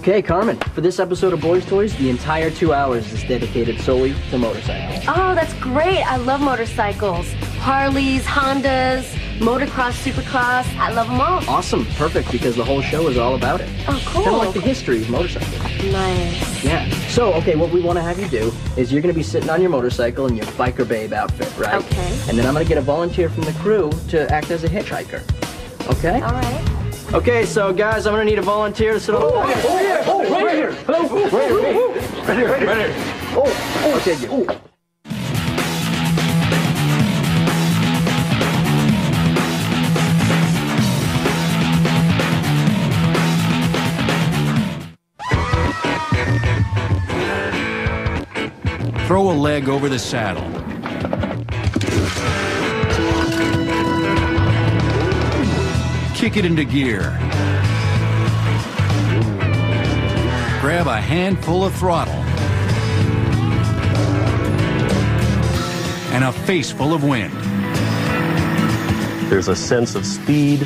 Okay, Carmen, for this episode of Boys Toys, the entire 2 hours is dedicated solely to motorcycles. Oh, that's great. I love motorcycles. Harleys, Hondas, motocross, supercross. I love them all. Awesome. Perfect, because the whole show is all about it. Oh, cool. Kind of like the history of motorcycles. Nice. Yeah. So, okay, what we want to have you do is you're going to be sitting on your motorcycle in your biker babe outfit, right? Okay. And then I'm going to get a volunteer from the crew to act as a hitchhiker. Okay? All right. Okay, so guys, I'm going to need a volunteer to sit on the back. Over here! Oh, right here! Hello? Right here! Right here! Oh, okay, you. Throw a leg over the saddle. Kick it into gear. Grab a handful of throttle. And a face full of wind. There's a sense of speed,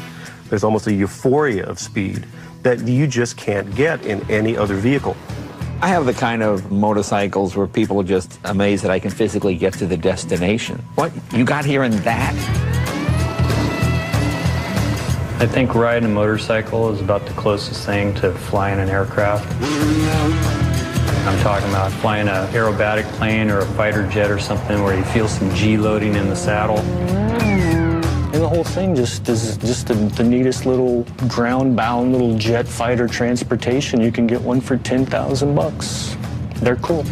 there's almost a euphoria of speed that you just can't get in any other vehicle. I have the kind of motorcycles where people are just amazed that I can physically get to the destination. What? You got here in that? I think riding a motorcycle is about the closest thing to flying an aircraft. I'm talking about flying an aerobatic plane or a fighter jet or something where you feel some G loading in the saddle. And the whole thing just is just the neatest little ground-bound little jet fighter transportation. You can get one for 10,000 bucks. They're cool.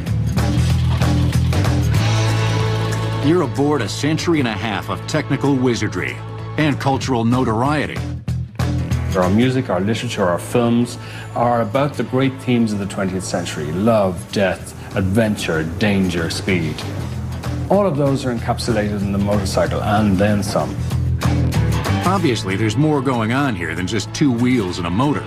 You're aboard a century and a half of technical wizardry and cultural notoriety. Our music, our literature, our films are about the great themes of the 20th century: love, death, adventure, danger, speed. All of those are encapsulated in the motorcycle and then some. Obviously, there's more going on here than just two wheels and a motor.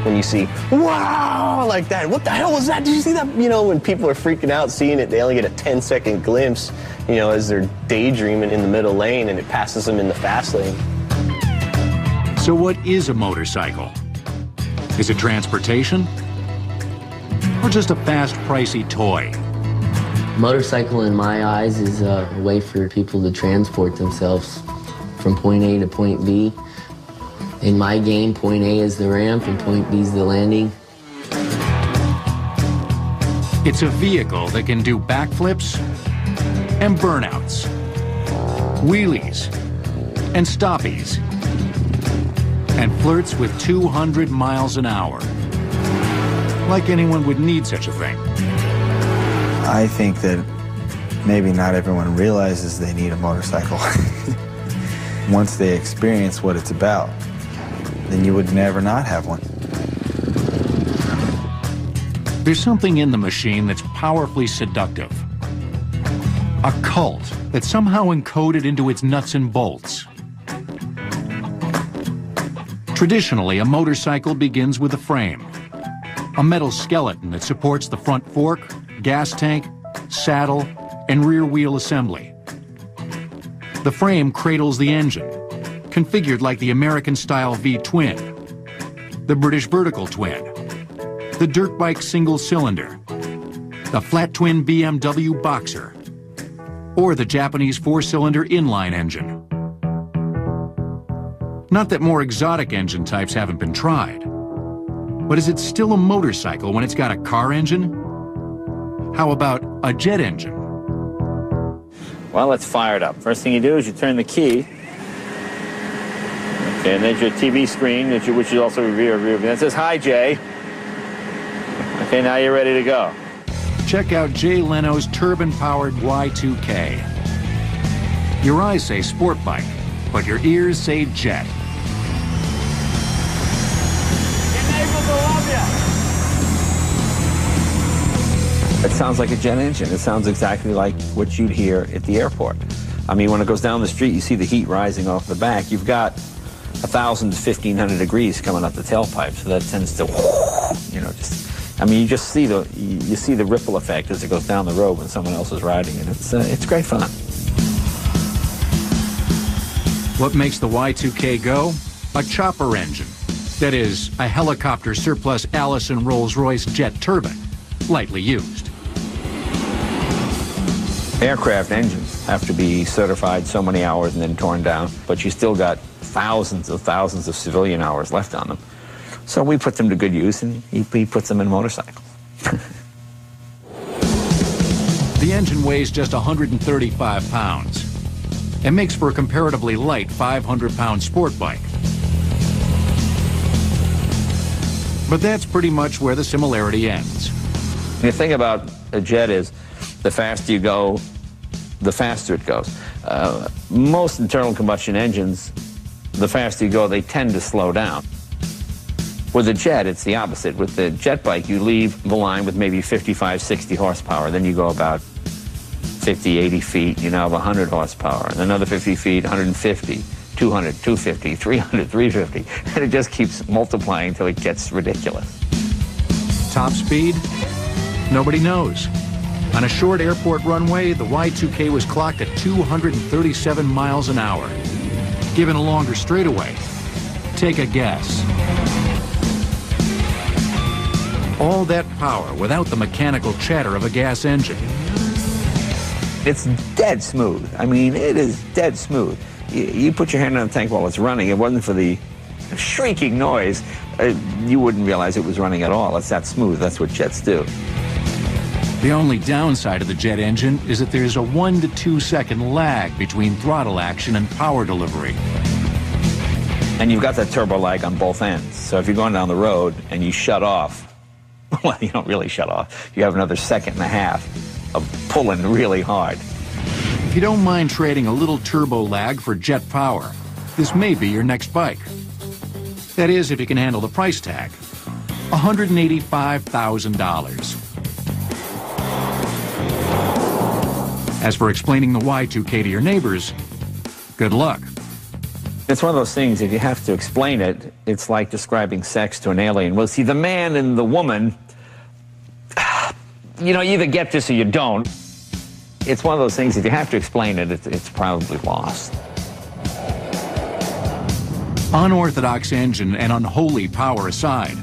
When you see, wow, like that, what the hell was that? Did you see that? You know, when people are freaking out seeing it, they only get a 10-second glimpse, you know, as they're daydreaming in the middle lane and it passes them in the fast lane. So what is a motorcycle? Is it transportation? Or just a fast, pricey toy? Motorcycle, in my eyes, is a way for people to transport themselves from point A to point B. In my game, point A is the ramp and point B is the landing. It's a vehicle that can do backflips and burnouts, wheelies and stoppies, and flirts with 200 miles an hour. Like anyone would need such a thing. I think that maybe not everyone realizes they need a motorcycle. Once they experience what it's about, then you would never not have one. There's something in the machine that's powerfully seductive. A cult that's somehow encoded into its nuts and bolts. Traditionally, a motorcycle begins with a frame, a metal skeleton that supports the front fork, gas tank, saddle, and rear wheel assembly. The frame cradles the engine, configured like the American-style V-twin, the British vertical twin, the dirt bike single-cylinder, the flat-twin BMW Boxer, or the Japanese four-cylinder inline engine. Not that more exotic engine types haven't been tried, but is it still a motorcycle when it's got a car engine? How about a jet engine? Well, let's fire it up. First thing you do is you turn the key. Okay, and there's your TV screen, which is also a rear view. That says, "Hi, Jay." Okay, now you're ready to go. Check out Jay Leno's turbine-powered Y2K. Your eyes say sport bike, but your ears say jet. It sounds like a jet engine. It sounds exactly like what you'd hear at the airport. I mean, when it goes down the street, you see the heat rising off the back. You've got 1,000 to 1,500 degrees coming out the tailpipe, so that tends to, you know, I mean, you see the ripple effect as it goes down the road when someone else is riding it. It's great fun. What makes the Y2K go? A chopper engine. That is, a helicopter surplus Allison Rolls-Royce jet turbine, lightly used. Aircraft engines have to be certified so many hours and then torn down, but you still got thousands of civilian hours left on them. So we put them to good use, and he puts them in motorcycles. The engine weighs just 135 pounds and makes for a comparatively light 500-pound sport bike. But that's pretty much where the similarity ends. The thing about a jet is the faster you go, the faster it goes. Most internal combustion engines, the faster you go, they tend to slow down. With a jet, it's the opposite. With the jet bike, you leave the line with maybe 55, 60 horsepower. Then you go about 50, 80 feet, you now have 100 horsepower. And another 50 feet, 150, 200, 250, 300, 350. And it just keeps multiplying until it gets ridiculous. Top speed? Nobody knows. On a short airport runway, the Y2K was clocked at 237 miles an hour. Given a longer straightaway, take a guess. All that power without the mechanical chatter of a gas engine. It's dead smooth. I mean, it is dead smooth. You put your hand on the tank while it's running. It wasn't for the shrieking noise. You wouldn't realize it was running at all. It's that smooth. That's what jets do. The only downside of the jet engine is that there's a 1 to 2 second lag between throttle action and power delivery. And you've got that turbo lag on both ends. So if you're going down the road and you shut off, well, you don't really shut off. You have another second and a half of pulling really hard. If you don't mind trading a little turbo lag for jet power, this may be your next bike. That is, if you can handle the price tag, $185,000. As for explaining the Y2K to your neighbors, good luck. It's one of those things, if you have to explain it, it's like describing sex to an alien. Well, see, the man and the woman, you know, you either get this or you don't. It's one of those things, if you have to explain it, it's probably lost. Unorthodox engine and unholy power aside,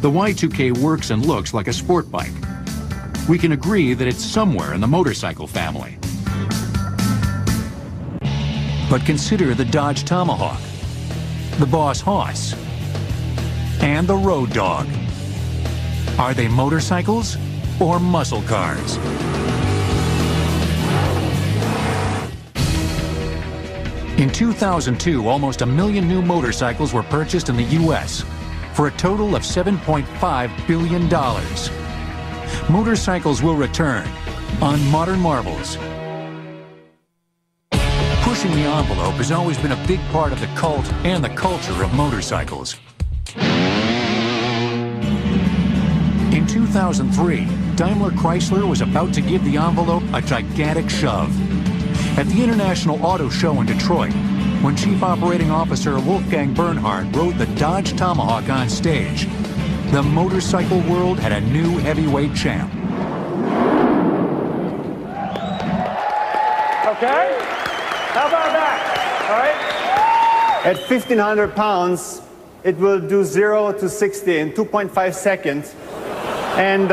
the Y2K works and looks like a sport bike. We can agree that it's somewhere in the motorcycle family. But consider the Dodge Tomahawk, the Boss Hoss, and the Road Dog. Are they motorcycles or muscle cars? In 2002, almost 1 million new motorcycles were purchased in the U.S. for a total of $7.5 billion. Motorcycles will return on Modern Marvels. Pushing the envelope has always been a big part of the cult and the culture of motorcycles. In 2003, Daimler Chrysler was about to give the envelope a gigantic shove. At the International Auto Show in Detroit, when Chief Operating Officer Wolfgang Bernhard rode the Dodge Tomahawk on stage, the motorcycle world had a new heavyweight champ. Okay? How about that? All right? At 1,500 pounds, it will do 0 to 60 in 2.5 seconds. And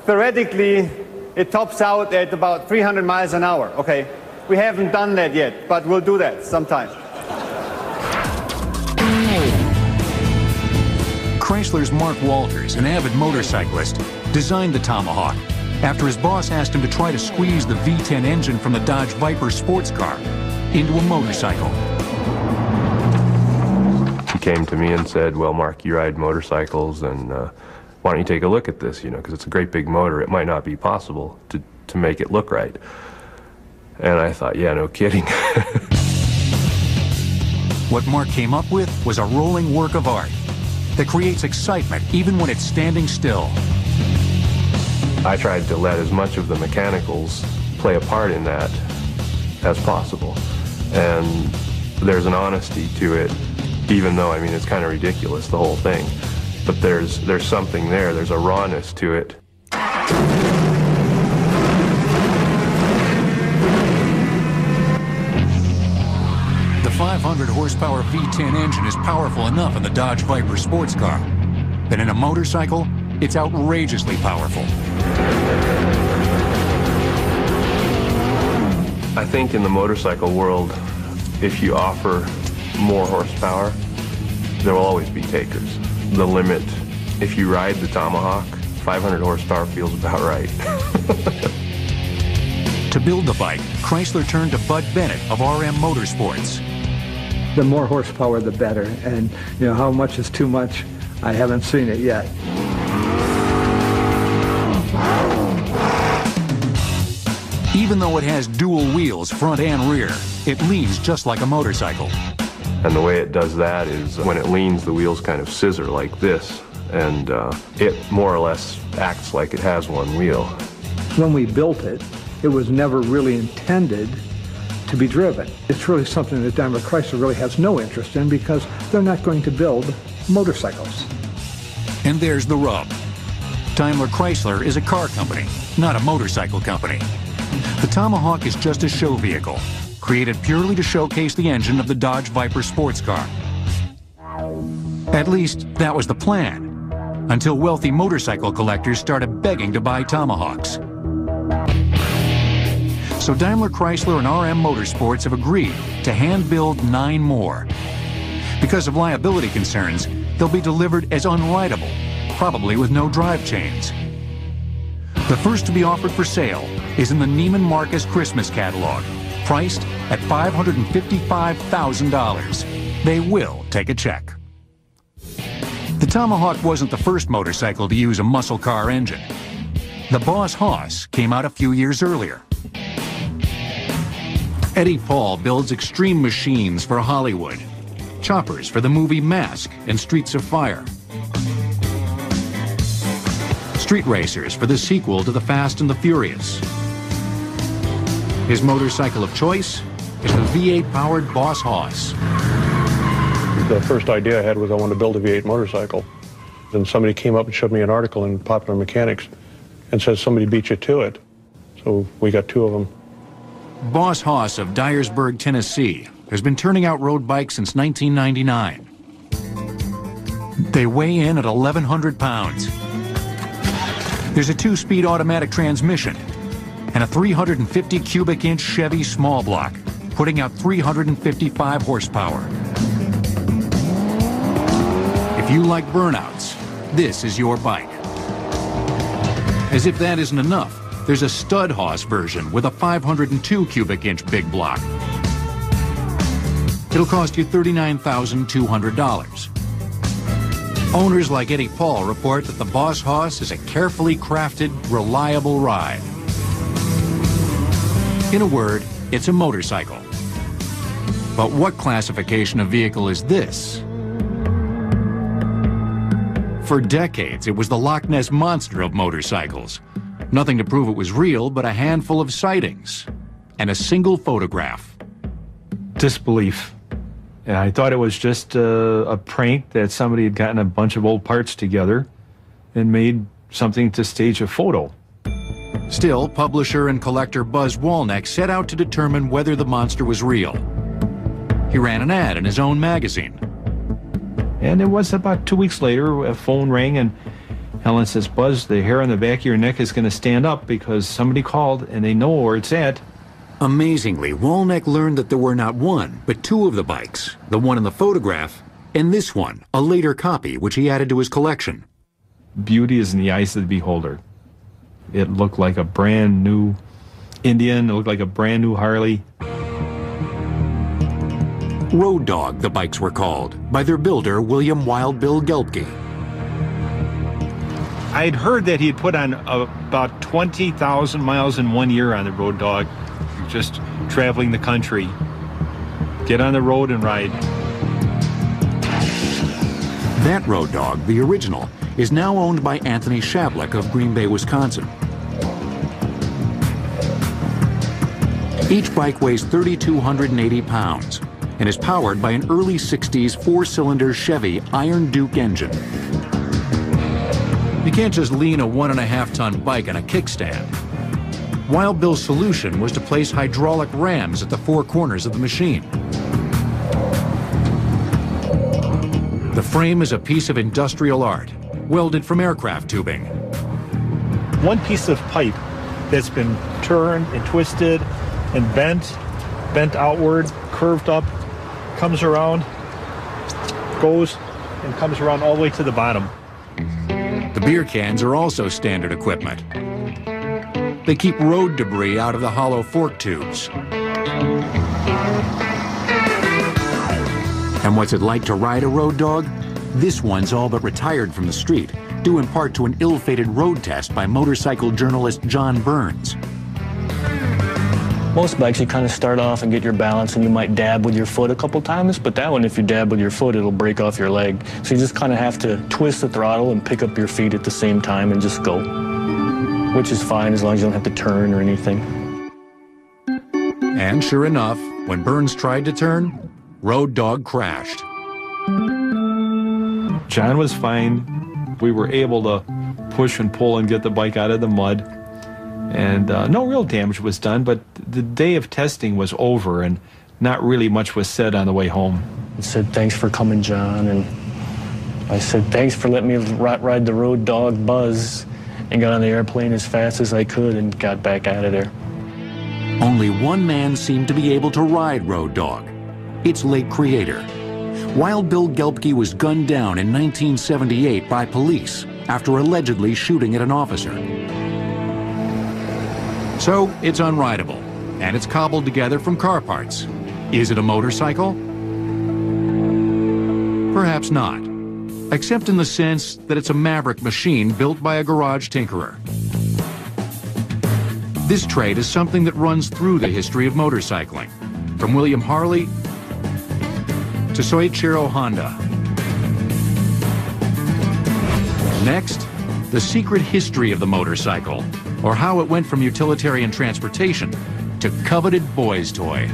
theoretically, it tops out at about 300 miles an hour. Okay? We haven't done that yet, but we'll do that sometime. Chrysler's Mark Walters, an avid motorcyclist, designed the Tomahawk after his boss asked him to try to squeeze the V10 engine from the Dodge Viper sports car into a motorcycle. He came to me and said, well, Mark, you ride motorcycles, and why don't you take a look at this, you know, because it's a great big motor. It might not be possible to make it look right. And I thought, yeah, no kidding. What Mark came up with was a rolling work of art that creates excitement even when it's standing still. I tried to let as much of the mechanicals play a part in that as possible. And there's an honesty to it, even though, I mean, it's kind of ridiculous, the whole thing. But there's something there, there's a rawness to it. The 500 horsepower horsepower V10 engine is powerful enough in the Dodge Viper sports car, but in a motorcycle, it's outrageously powerful. I think in the motorcycle world, if you offer more horsepower, there will always be takers. The limit, if you ride the Tomahawk, 500 horsepower feels about right. To build the bike, Chrysler turned to Bud Bennett of RM Motorsports. The more horsepower, the better. And, you know, how much is too much? I haven't seen it yet. Even though it has dual wheels, front and rear, it leans just like a motorcycle. And the way it does that is when it leans, the wheels kind of scissor like this, and it more or less acts like it has one wheel. When we built it, it was never really intended to be driven. It's really something that Daimler Chrysler really has no interest in because they're not going to build motorcycles. And there's the rub. Daimler Chrysler is a car company, not a motorcycle company. The Tomahawk is just a show vehicle, created purely to showcase the engine of the Dodge Viper sports car. At least, that was the plan, until wealthy motorcycle collectors started begging to buy Tomahawks. So Daimler Chrysler and RM Motorsports have agreed to hand-build 9 more. Because of liability concerns, they'll be delivered as unrideable, probably with no drive chains. The first to be offered for sale is in the Neiman Marcus Christmas catalog, priced at $555,000. They will take a check. The Tomahawk wasn't the first motorcycle to use a muscle car engine. The Boss Hoss came out a few years earlier. Eddie Paul builds extreme machines for Hollywood, choppers for the movie Mask and Streets of Fire, street racers for the sequel to The Fast and the Furious. His motorcycle of choice is the V8-powered Boss Hoss. The first idea I had was I wanted to build a V8 motorcycle. Then somebody came up and showed me an article in Popular Mechanics and said somebody beat you to it. So we got 2 of them. Boss Hoss of Dyersburg, Tennessee, has been turning out road bikes since 1999. They weigh in at 1,100 pounds. There's a 2-speed automatic transmission and a 350 cubic inch Chevy small block, putting out 355 horsepower. If you like burnouts, this is your bike. As if that isn't enough, there's a Stud Hoss version with a 502 cubic inch big block. It'll cost you $39,200. Owners like Eddie Paul report that the Boss Hoss is a carefully crafted, reliable ride. In a word, it's a motorcycle. But what classification of vehicle is this? For decades, it was the Loch Ness Monster of motorcycles. Nothing to prove it was real, but a handful of sightings and a single photograph. Disbelief. And I thought it was just a prank that somebody had gotten a bunch of old parts together and made something to stage a photo. Still, publisher and collector Buzz Walneck set out to determine whether the monster was real. He ran an ad in his own magazine. And it was about 2 weeks later, a phone rang and Helen says, Buzz, the hair on the back of your neck is going to stand up because somebody called and they know where it's at. Amazingly, Walneck learned that there were not 1, but 2 of the bikes, the one in the photograph and this one, a later copy, which he added to his collection. Beauty is in the eyes of the beholder. It looked like a brand new Indian, it looked like a brand new Harley. Road Dog, the bikes were called, by their builder, William Wild Bill Gelbke. I'd heard that he had put on about 20,000 miles in 1 year on the Road Dog, just traveling the country. Get on the road and ride. That Road Dog, the original, is now owned by Anthony Shablik of Green Bay, Wisconsin. Each bike weighs 3,280 pounds and is powered by an early 60s 4-cylinder Chevy Iron Duke engine. You can't just lean a 1.5-ton bike on a kickstand. Wild Bill's solution was to place hydraulic rams at the 4 corners of the machine. frame is a piece of industrial art, welded from aircraft tubing. One piece of pipe that's been turned and twisted and bent outward, curved up, comes around, goes, and comes around all the way to the bottom. The beer cans are also standard equipment. They keep road debris out of the hollow fork tubes. And what's it like to ride a road dog? This one's all but retired from the street, due in part to an ill-fated road test by motorcycle journalist John Burns. Most bikes, you kind of start off and get your balance, and you might dab with your foot a couple times, but that one, if you dab with your foot, it'll break off your leg. So you just kind of have to twist the throttle and pick up your feet at the same time and just go, which is fine as long as you don't have to turn or anything. And sure enough, when Burns tried to turn, Road Dog crashed. John was fine. We were able to push and pull and get the bike out of the mud. And no real damage was done, but the day of testing was over and not really much was said on the way home. He said, "Thanks for coming, John." And I said, "Thanks for letting me ride the Road Dog Buzz," and got on the airplane as fast as I could and got back out of there. Only one man seemed to be able to ride Road Dog, its late creator. Wild Bill Gelbke was gunned down in 1978 by police after allegedly shooting at an officer. So it's unrideable, and it's cobbled together from car parts. Is it a motorcycle? Perhaps not, except in the sense that it's a maverick machine built by a garage tinkerer. This trait is something that runs through the history of motorcycling, from William Harley to Soichiro Honda. Next, the secret history of the motorcycle, or how it went from utilitarian transportation to coveted boys' toy.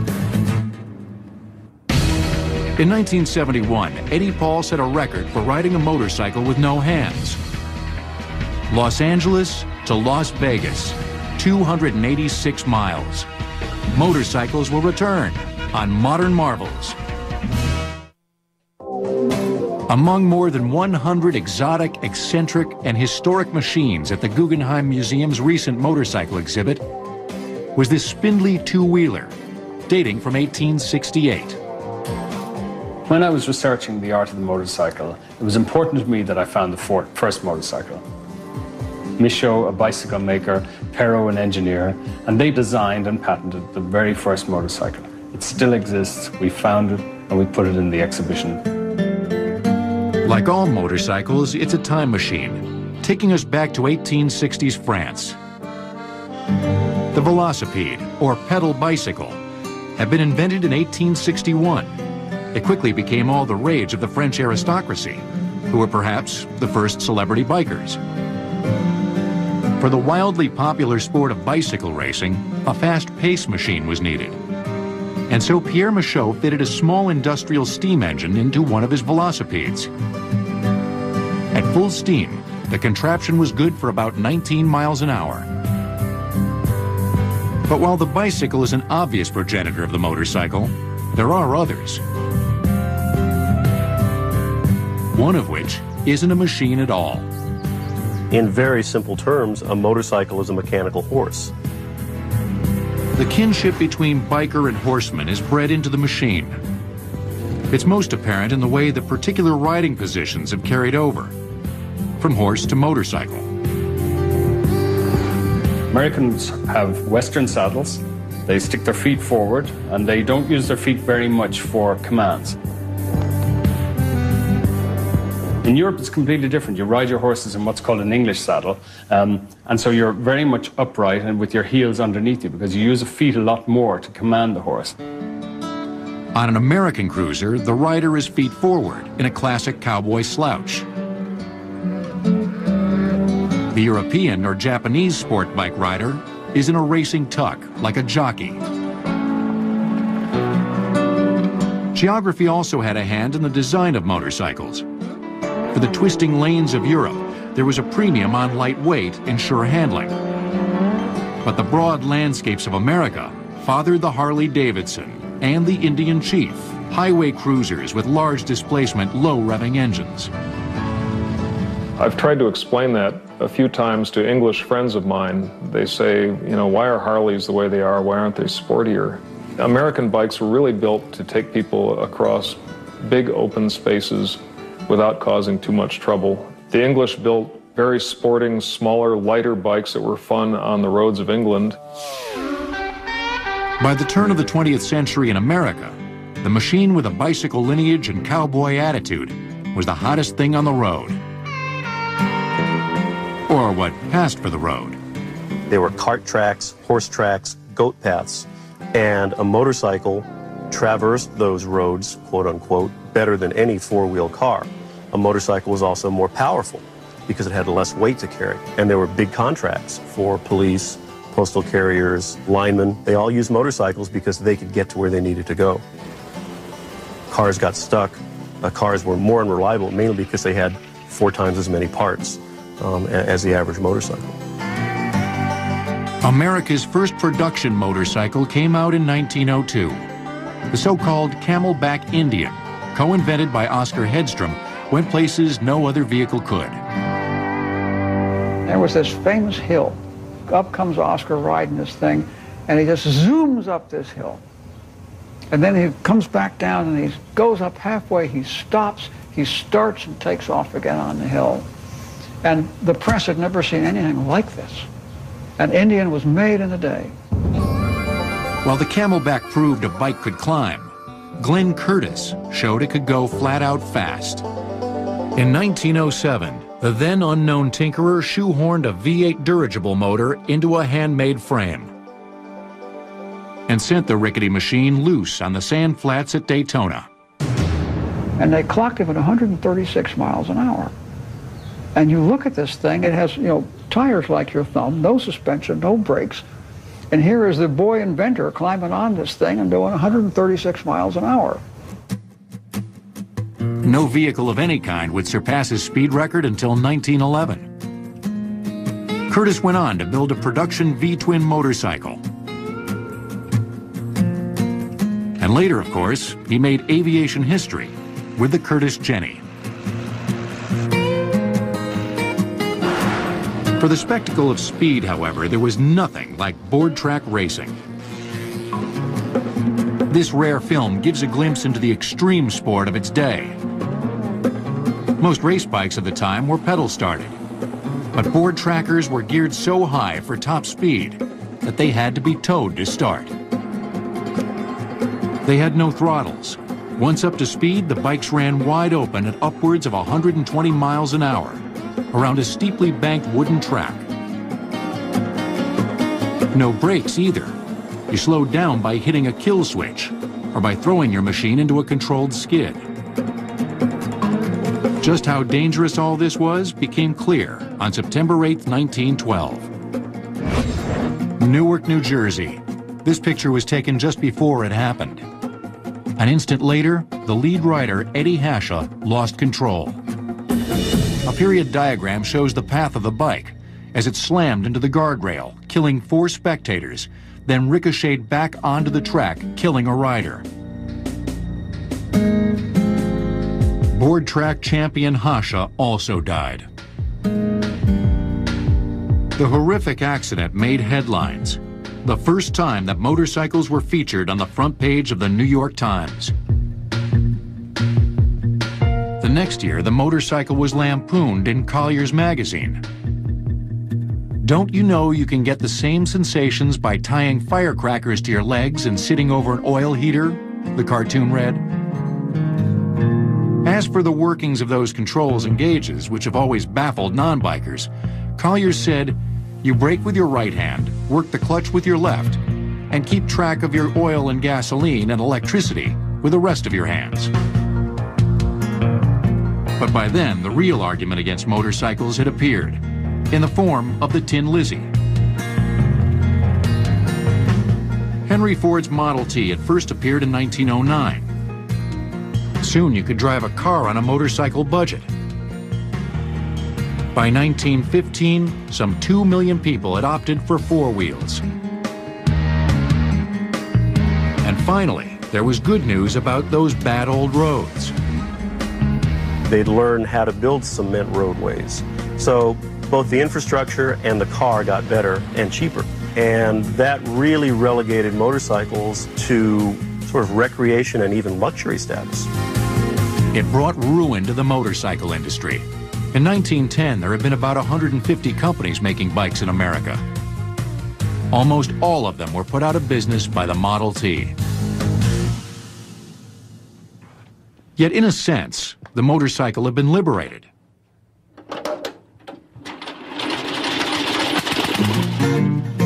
In 1971, Eddie Paul set a record for riding a motorcycle with no hands. Los Angeles to Las Vegas, 286 miles. Motorcycles will return on Modern Marvels. Among more than 100 exotic, eccentric, and historic machines at the Guggenheim Museum's recent motorcycle exhibit was this spindly two-wheeler, dating from 1868. When I was researching the art of the motorcycle, it was important to me that I found the first motorcycle. Michaud, a bicycle maker, Perot, an engineer, and they designed and patented the very first motorcycle. It still exists, we found it, and we put it in the exhibition. Like all motorcycles, it's a time machine, taking us back to 1860s France. The velocipede, or pedal bicycle, had been invented in 1861. It quickly became all the rage of the French aristocracy, who were perhaps the first celebrity bikers. For the wildly popular sport of bicycle racing, a fast pace machine was needed. And so Pierre Michaud fitted a small industrial steam engine into one of his velocipedes. At full steam, the contraption was good for about 19 miles an hour. But while the bicycle is an obvious progenitor of the motorcycle, there are others. One of which isn't a machine at all. In very simple terms, a motorcycle is a mechanical horse. The kinship between biker and horseman is bred into the machine. It's most apparent in the way the particular riding positions have carried over, from horse to motorcycle. Americans have Western saddles. They stick their feet forward, and they don't use their feet very much for commands. In Europe, it's completely different. You ride your horses in what's called an English saddle, and so you're very much upright and with your heels underneath you because you use the feet a lot more to command the horse. On an American cruiser, the rider is feet forward in a classic cowboy slouch. The European or Japanese sport bike rider is in a racing tuck, like a jockey. Geography also had a hand in the design of motorcycles. For the twisting lanes of Europe, there was a premium on lightweight and sure handling. But the broad landscapes of America fathered the Harley-Davidson and the Indian Chief highway cruisers with large displacement, low-revving engines. I've tried to explain that a few times to English friends of mine. They say, you know, why are Harleys the way they are? Why aren't they sportier? American bikes were really built to take people across big open spaces without causing too much trouble. The English built very sporting, smaller, lighter bikes that were fun on the roads of England. By the turn of the 20th century in America, the machine with a bicycle lineage and cowboy attitude was the hottest thing on the road. Or what passed for the road. There were cart tracks, horse tracks, goat paths, and a motorcycle traversed those roads, quote unquote, better than any four-wheel car. A motorcycle was also more powerful because it had less weight to carry. And there were big contracts for police, postal carriers, linemen. They all used motorcycles because they could get to where they needed to go. Cars got stuck. Cars were more unreliable, mainly because they had 4 times as many parts as the average motorcycle. America's first production motorcycle came out in 1902. The so-called Camelback Indian, co-invented by Oscar Hedstrom, went places no other vehicle could. There was this famous hill. Up comes Oscar riding this thing, and he just zooms up this hill. And then he comes back down, and he goes up halfway, he stops, he starts and takes off again on the hill. And the press had never seen anything like this. An Indian was made in a day. While the Camelback proved a bike could climb, Glenn Curtis showed it could go flat out fast. In 1907, the then unknown tinkerer shoehorned a V8 dirigible motor into a handmade frame and sent the rickety machine loose on the sand flats at Daytona. And they clocked him at 136 miles an hour. And you look at this thing, it has, you know, tires like your thumb, no suspension, no brakes. And here is the boy inventor climbing on this thing and doing 136 miles an hour. No vehicle of any kind would surpass his speed record until 1911. Curtis went on to build a production V-twin motorcycle. And later, of course, he made aviation history with the Curtis Jenny. For the spectacle of speed, however, there was nothing like board track racing. This rare film gives a glimpse into the extreme sport of its day. Most race bikes of the time were pedal-started, but board trackers were geared so high for top speed that they had to be towed to start. They had no throttles. Once up to speed, the bikes ran wide open at upwards of 120 miles an hour around a steeply banked wooden track. No brakes either. You slowed down by hitting a kill switch or by throwing your machine into a controlled skid. Just how dangerous all this was became clear on September 8, 1912. Newark, New Jersey. This picture was taken just before it happened. An instant later, the lead rider, Eddie Hasha, lost control. A period diagram shows the path of the bike as it slammed into the guardrail, killing 4 spectators, then ricocheted back onto the track, killing a rider. Board track champion Hasha also died. The horrific accident made headlines. The first time that motorcycles were featured on the front page of the New York Times. The next year, the motorcycle was lampooned in Collier's magazine. Don't you know you can get the same sensations by tying firecrackers to your legs and sitting over an oil heater? The cartoon read. As for the workings of those controls and gauges, which have always baffled non-bikers, Collier said, you brake with your right hand, work the clutch with your left, and keep track of your oil and gasoline and electricity with the rest of your hands. But by then, the real argument against motorcycles had appeared, in the form of the Tin Lizzie. Henry Ford's Model T had first appeared in 1909. Soon you could drive a car on a motorcycle budget. By 1915, some 2 million people had opted for 4 wheels. And finally, there was good news about those bad old roads. They'd learn how to build cement roadways. So both the infrastructure and the car got better and cheaper. And that really relegated motorcycles to sort of recreation and even luxury status. It brought ruin to the motorcycle industry. In 1910, there had been about 150 companies making bikes in America. Almost all of them were put out of business by the Model T. Yet, in a sense, the motorcycle had been liberated.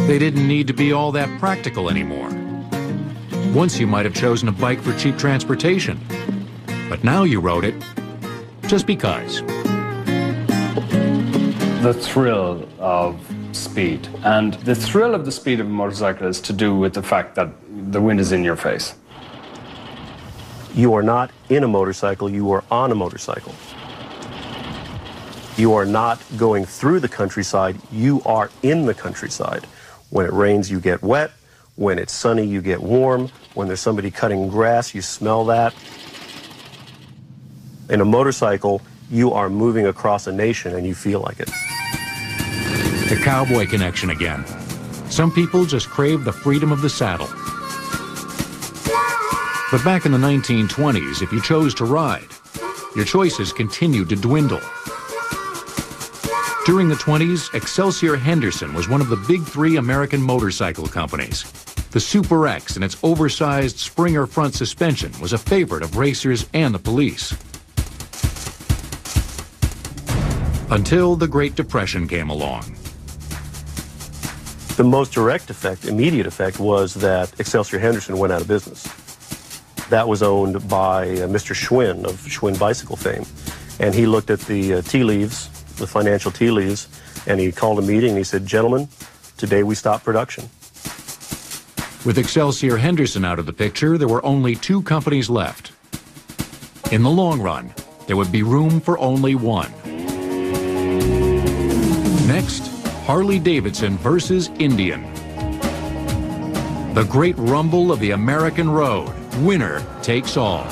They didn't need to be all that practical anymore. Once you might have chosen a bike for cheap transportation, but now you rode it just because. The thrill of speed. And the thrill of the speed of a motorcycle is to do with the fact that the wind is in your face. You are not in a motorcycle, you are on a motorcycle. You are not going through the countryside, you are in the countryside. When it rains, you get wet. When it's sunny, you get warm. When there's somebody cutting grass, you smell that. In a motorcycle, you are moving across a nation and you feel like it. The cowboy connection again. Some people just crave the freedom of the saddle. But back in the 1920s, if you chose to ride, your choices continued to dwindle. During the 20s, Excelsior Henderson was one of the big three American motorcycle companies. The Super X and its oversized Springer front suspension was a favorite of racers and the police. Until the Great Depression came along. The most direct effect, immediate effect, was that Excelsior Henderson went out of business. That was owned by Mr. Schwinn of Schwinn bicycle fame. And he looked at the tea leaves, the financial tea leaves, and he called a meeting and he said, "Gentlemen, today we stop production." With Excelsior Henderson out of the picture, there were only two companies left. In the long run, there would be room for only one. Next, Harley-Davidson versus Indian. The great rumble of the American road. Winner takes all.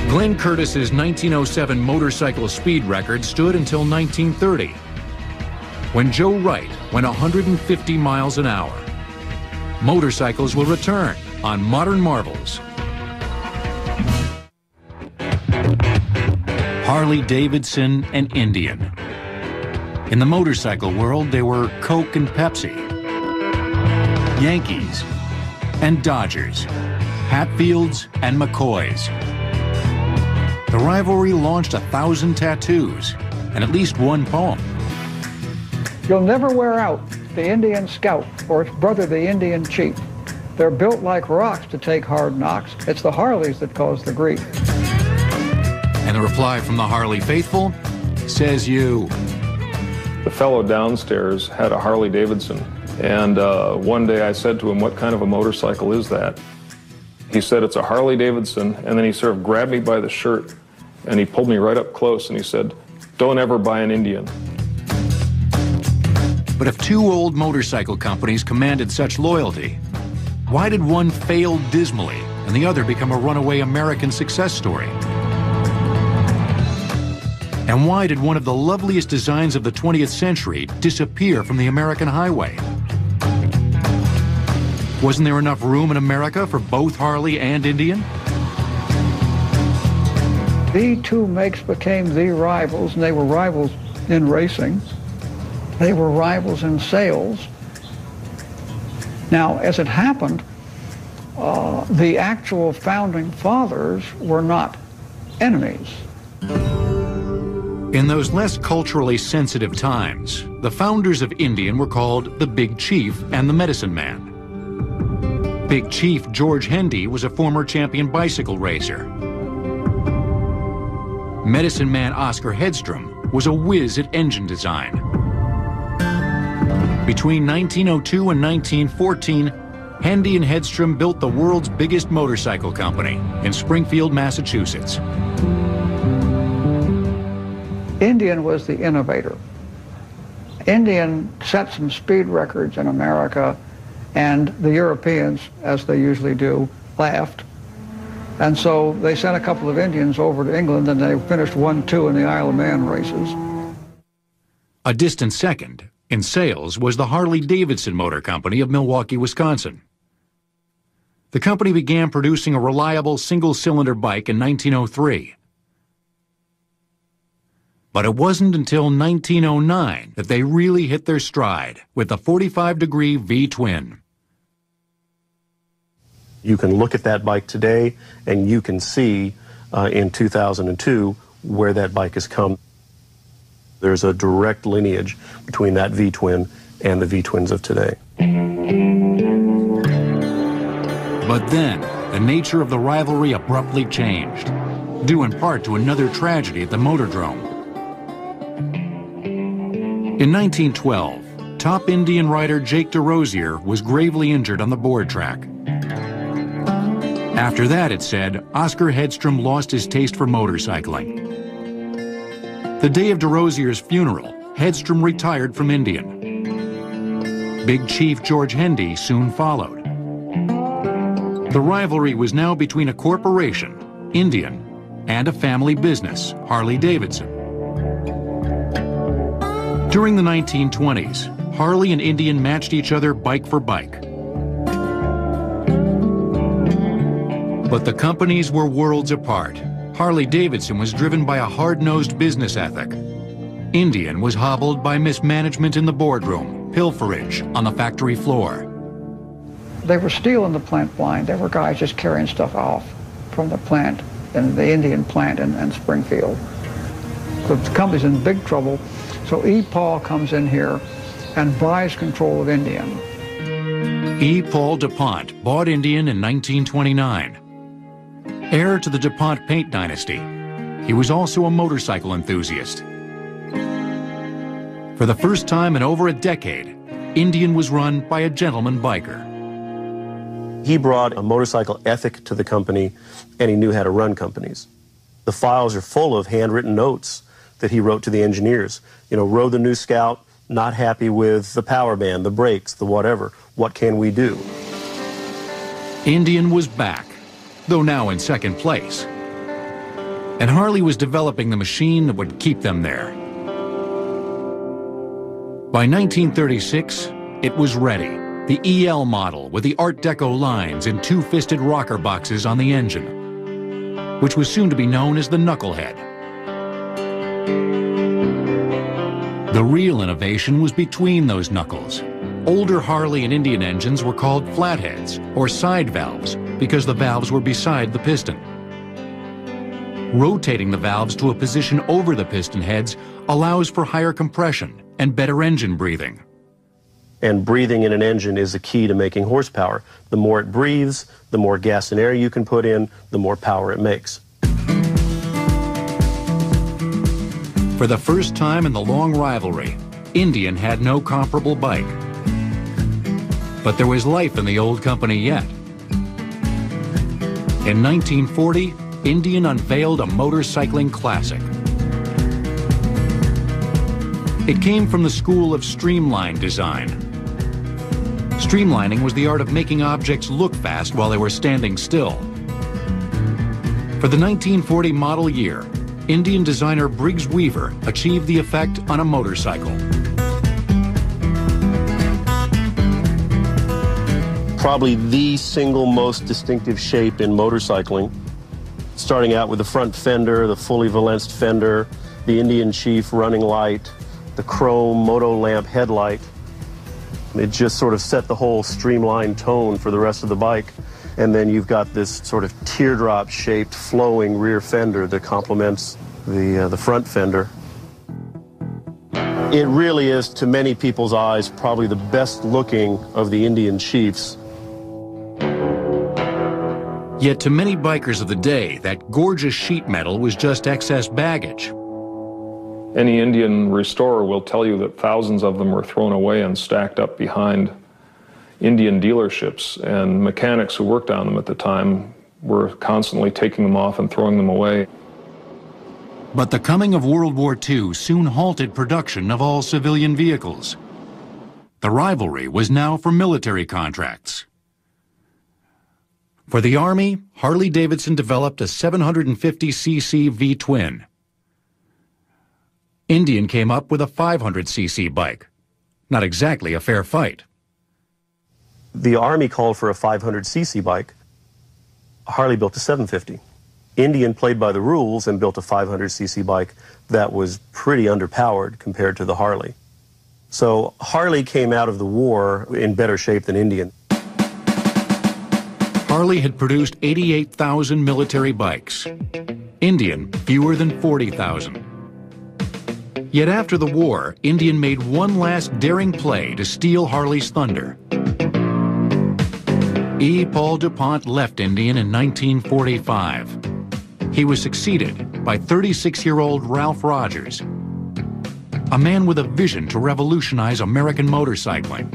Glenn Curtis's 1907 motorcycle speed record stood until 1930, when Joe Wright went 150 miles an hour. Motorcycles will return on Modern Marvels. Harley-Davidson and Indian. In the motorcycle world, they were Coke and Pepsi, Yankees and Dodgers, Hatfields and McCoys. The rivalry launched 1,000 tattoos and at least one poem. You'll never wear out the Indian Scout or its brother, the Indian Chief. They're built like rocks to take hard knocks. It's the Harleys that cause the grief. And the reply from the Harley faithful says you. The fellow downstairs had a Harley-Davidson, and one day I said to him, "What kind of a motorcycle is that?" He said, "It's a Harley-Davidson," and then he sort of grabbed me by the shirt, and he pulled me right up close, and he said, "Don't ever buy an Indian." But if two old motorcycle companies commanded such loyalty, why did one fail dismally and the other become a runaway American success story? And why did one of the loveliest designs of the 20th century disappear from the American highway? Wasn't there enough room in America for both Harley and Indian? The two makes became the rivals, and they were rivals in racing. They were rivals in sales. Now, as it happened, the actual founding fathers were not enemies. In those less culturally sensitive times, the founders of Indian were called the Big Chief and the Medicine Man. Big Chief George Hendy was a former champion bicycle racer. Medicine Man Oscar Hedstrom was a whiz at engine design. Between 1902 and 1914, Hendy and Hedstrom built the world's biggest motorcycle company in Springfield, Massachusetts. Indian was the innovator. Indian set some speed records in America, and the Europeans, as they usually do, laughed. And so they sent a couple of Indians over to England, and they finished 1-2 in the Isle of Man races. A distant second in sales was the Harley-Davidson Motor Company of Milwaukee, Wisconsin. The company began producing a reliable single-cylinder bike in 1903. But it wasn't until 1909 that they really hit their stride with the 45-degree V-twin. You can look at that bike today, and you can see in 2002 where that bike has come. There's a direct lineage between that V-twin and the V-twins of today. But then, the nature of the rivalry abruptly changed, due in part to another tragedy at the Motordrome. In 1912, top Indian rider Jake DeRosier was gravely injured on the board track. After that, it said, Oscar Hedstrom lost his taste for motorcycling. The day of DeRosier's funeral, Hedstrom retired from Indian. Big Chief George Hendy soon followed. The rivalry was now between a corporation, Indian, and a family business, Harley-Davidson. During the 1920s, Harley and Indian matched each other bike for bike. But the companies were worlds apart. Harley-Davidson was driven by a hard-nosed business ethic. Indian was hobbled by mismanagement in the boardroom, pilferage on the factory floor. They were stealing the plant blind. There were guys just carrying stuff off from the plant, in the Indian plant in Springfield. So the company's in big trouble. So E. Paul comes in here and buys control of Indian. E. Paul DuPont bought Indian in 1929. Heir to the DuPont paint dynasty, he was also a motorcycle enthusiast. For the first time in over a decade, Indian was run by a gentleman biker. He brought a motorcycle ethic to the company, and he knew how to run companies. The files are full of handwritten notes that he wrote to the engineers. You know, rode the new Scout, not happy with the power band, the brakes, the whatever. What can we do? Indian was back, though now in second place. And Harley was developing the machine that would keep them there. By 1936, it was ready. The EL model with the Art Deco lines and two-fisted rocker boxes on the engine, which was soon to be known as the Knucklehead. The real innovation was between those knuckles. Older Harley and Indian engines were called flatheads, or side valves, because the valves were beside the piston. Rotating the valves to a position over the piston heads allows for higher compression and better engine breathing. And breathing in an engine is the key to making horsepower. The more it breathes, the more gas and air you can put in, the more power it makes. For the first time in the long rivalry, Indian had no comparable bike. But there was life in the old company yet. In 1940, Indian unveiled a motorcycling classic. It came from the school of streamline design. Streamlining was the art of making objects look fast while they were standing still. For the 1940 model year, Indian designer Briggs Weaver achieved the effect on a motorcycle. Probably the single most distinctive shape in motorcycling, starting out with the front fender, the fully valenced fender, the Indian Chief running light, the chrome moto lamp headlight. It just sort of set the whole streamlined tone for the rest of the bike. And then you've got this sort of teardrop-shaped flowing rear fender that complements the front fender. It really is, to many people's eyes, probably the best looking of the Indian Chiefs. Yet to many bikers of the day, that gorgeous sheet metal was just excess baggage. Any Indian restorer will tell you that thousands of them were thrown away and stacked up behind Indian dealerships, and mechanics who worked on them at the time were constantly taking them off and throwing them away. But the coming of World War II soon halted production of all civilian vehicles. The rivalry was now for military contracts. For the Army, Harley-Davidson developed a 750cc V-twin. Indian came up with a 500cc bike. Not exactly a fair fight. The Army called for a 500cc bike. Harley built a 750. Indian played by the rules and built a 500cc bike that was pretty underpowered compared to the Harley. So Harley came out of the war in better shape than Indian. Harley had produced 88,000 military bikes. Indian, fewer than 40,000. Yet after the war, Indian made one last daring play to steal Harley's thunder. E. Paul DuPont left Indian in 1945. He was succeeded by 36-year-old Ralph Rogers, a man with a vision to revolutionize American motorcycling.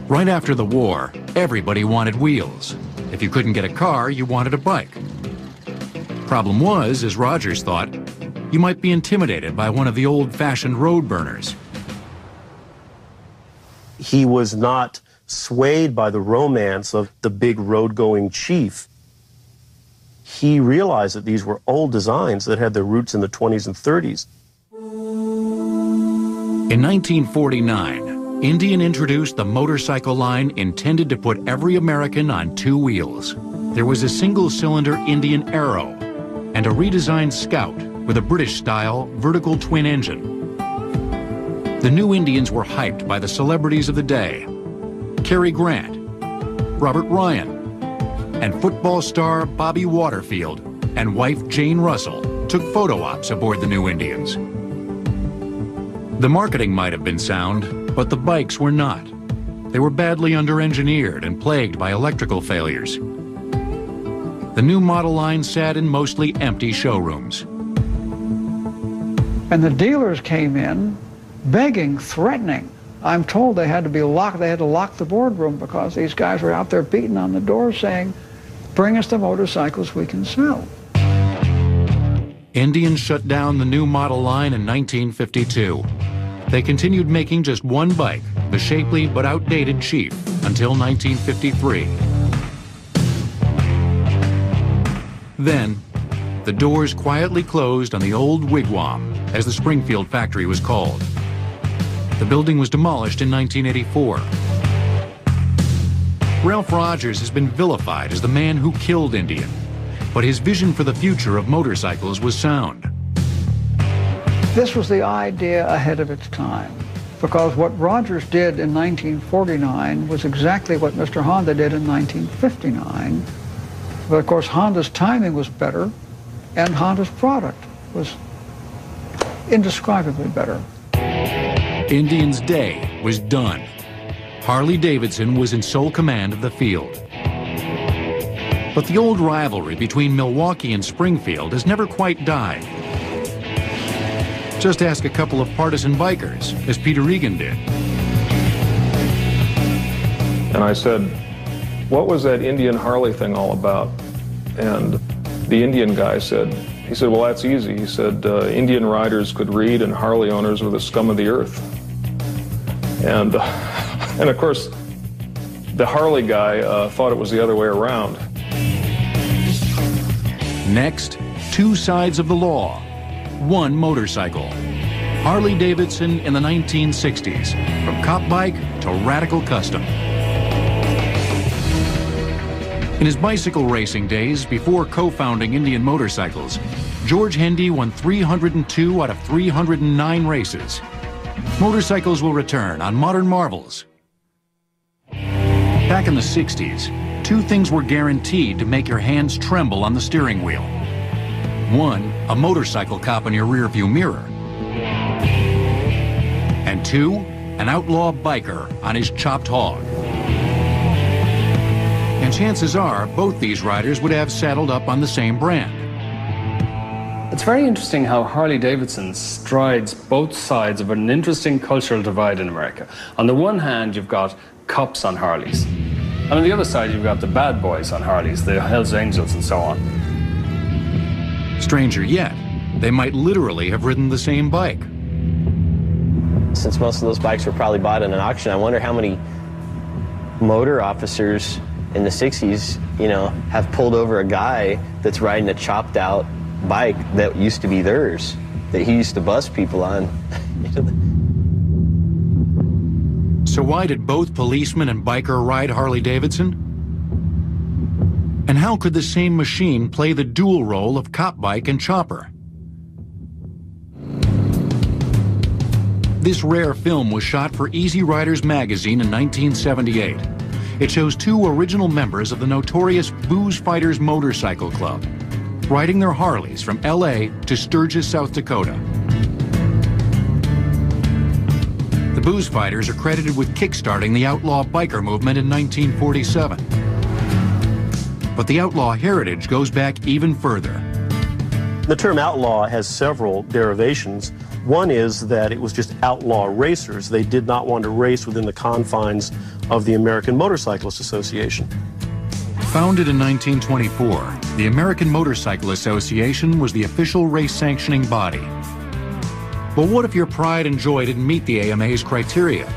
Right after the war, everybody wanted wheels. If you couldn't get a car, you wanted a bike. Problem was, as Rogers thought, you might be intimidated by one of the old-fashioned road burners. He was not swayed by the romance of the big road-going chief. He realized that these were old designs that had their roots in the 20s and 30s. In 1949, Indian introduced the motorcycle line intended to put every American on two wheels. There was a single-cylinder Indian Arrow and a redesigned Scout with a British-style vertical twin engine. The new Indians were hyped by the celebrities of the day. Cary Grant, Robert Ryan, and football star Bobby Waterfield and wife Jane Russell took photo ops aboard the new Indians. The marketing might have been sound, but the bikes were not. They were badly under-engineered and plagued by electrical failures. The new model line sat in mostly empty showrooms. And the dealers came in begging, threatening. I'm told they had to be locked, they had to lock the boardroom because these guys were out there beating on the door saying, bring us the motorcycles we can sell. Indian shut down the new model line in 1952. They continued making just one bike, the shapely but outdated Chief, until 1953. Then, the doors quietly closed on the old Wigwam, as the Springfield factory was called. The building was demolished in 1984. Ralph Rogers has been vilified as the man who killed Indian, but his vision for the future of motorcycles was sound. This was the idea ahead of its time, because what Rogers did in 1949 was exactly what Mr. Honda did in 1959. But of course, Honda's timing was better, and Honda's product was indescribably better. Indian's day was done. Harley-Davidson was in sole command of the field. But the old rivalry between Milwaukee and Springfield has never quite died. Just ask a couple of partisan bikers, as Peter Egan did. And I said, what was that Indian Harley thing all about? And the Indian guy said, well, that's easy. He said, Indian riders could read and Harley owners were the scum of the earth. And of course, the Harley guy thought it was the other way around. Next, two sides of the law, one motorcycle. Harley-Davidson in the 1960s, from cop bike to radical custom. In his bicycle racing days, before co-founding Indian Motorcycles, George Hendy won 302 out of 309 races. Motorcycles will return on Modern Marvels. Back in the 60s, two things were guaranteed to make your hands tremble on the steering wheel. One, a motorcycle cop in your rearview mirror. And two, an outlaw biker on his chopped hog. And chances are, both these riders would have saddled up on the same brand. It's very interesting how Harley-Davidson strides both sides of an interesting cultural divide in America. On the one hand, you've got cops on Harleys. And on the other side, you've got the bad boys on Harleys, the Hells Angels and so on. Stranger yet, they might literally have ridden the same bike. Since most of those bikes were probably bought in an auction, I wonder how many motor officers in the 60s, you know, have pulled over a guy that's riding a chopped out bike that used to be theirs, that he used to bust people on. So why did both policeman and biker ride Harley-Davidson? And how could the same machine play the dual role of cop bike and chopper? This rare film was shot for Easy Riders magazine in 1978. It shows two original members of the notorious Booze Fighters Motorcycle Club riding their Harleys from LA to Sturgis, South Dakota. The Booze Fighters are credited with kickstarting the outlaw biker movement in 1947. But the outlaw heritage goes back even further. The term outlaw has several derivations. One is that it was just outlaw racers. They did not want to race within the confines of the American Motorcyclist Association. Founded in 1924, the American Motorcycle Association was the official race sanctioning body. But what if your pride and joy didn't meet the AMA's criteria?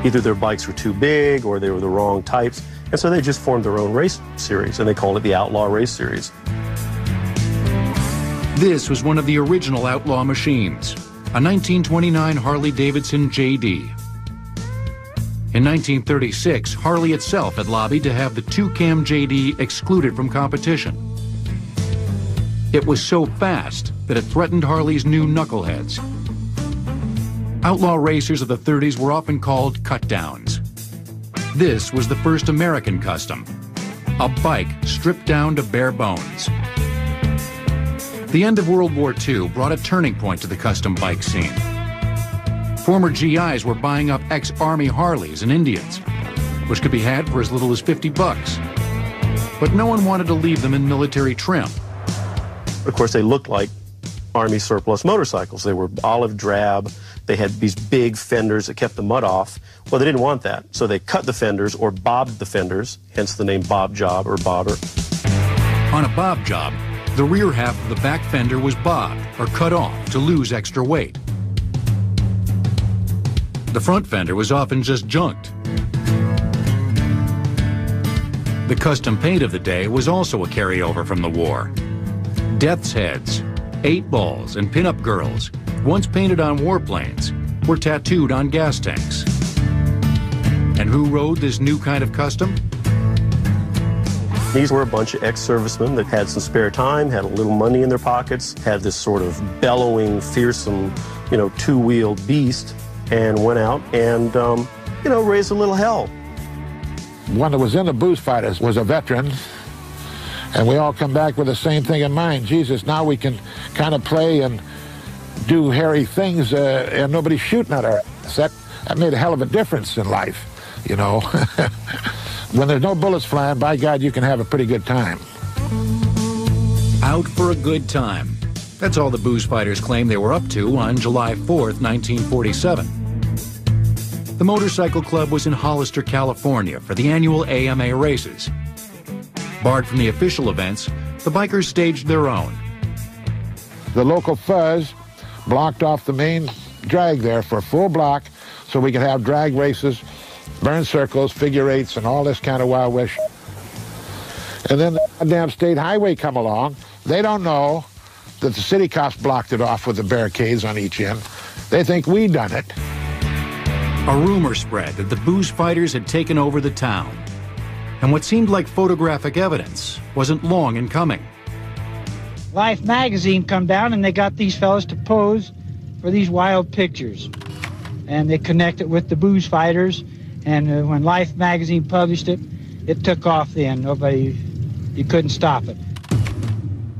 Either their bikes were too big or they were the wrong types, and so they just formed their own race series, and they called it the Outlaw Race Series. This was one of the original outlaw machines, a 1929 Harley-Davidson JD. In 1936, Harley itself had lobbied to have the two-cam JD excluded from competition. It was so fast that it threatened Harley's new knuckleheads. Outlaw racers of the 30s were often called cut-downs. This was the first American custom, a bike stripped down to bare bones. The end of World War II brought a turning point to the custom bike scene. Former GIs were buying up ex-Army Harleys and Indians, which could be had for as little as $50. But no one wanted to leave them in military trim. Of course, they looked like Army surplus motorcycles. They were olive drab. They had these big fenders that kept the mud off. Well, they didn't want that, so they cut the fenders or bobbed the fenders, hence the name Bob Job or bobber. On a bob job, the rear half of the back fender was bobbed or cut off to lose extra weight. The front fender was often just junked. The custom paint of the day was also a carryover from the war. Death's heads, 8 balls, and pin-up girls, once painted on warplanes, were tattooed on gas tanks. And who rode this new kind of custom? These were a bunch of ex-servicemen that had some spare time, had a little money in their pockets, had this sort of bellowing, fearsome, two-wheeled beast, and went out and, raised a little hell. One that was in the Booze Fighters was a veteran, and we all come back with the same thing in mind. Jesus, now we can kind of play and do hairy things, and nobody's shooting at us. That made a hell of a difference in life, When there's no bullets flying, by God, you can have a pretty good time. Out for a good time. That's all the Booze Fighters claim they were up to on July 4th, 1947. The motorcycle club was in Hollister, California for the annual AMA races. Barred from the official events, the bikers staged their own. The local fuzz blocked off the main drag there for a full block so we could have drag races, burn circles, figure eights, and all this kind of Wild West. And then the goddamn state highway come along. They don't know that the city cops blocked it off with the barricades on each end. They think we done it. A rumor spread that the Booze Fighters had taken over the town. And what seemed like photographic evidence wasn't long in coming. Life magazine come down and they got these fellas to pose for these wild pictures. And they connected with the Booze Fighters. And when Life magazine published it, it took off then. You couldn't stop it.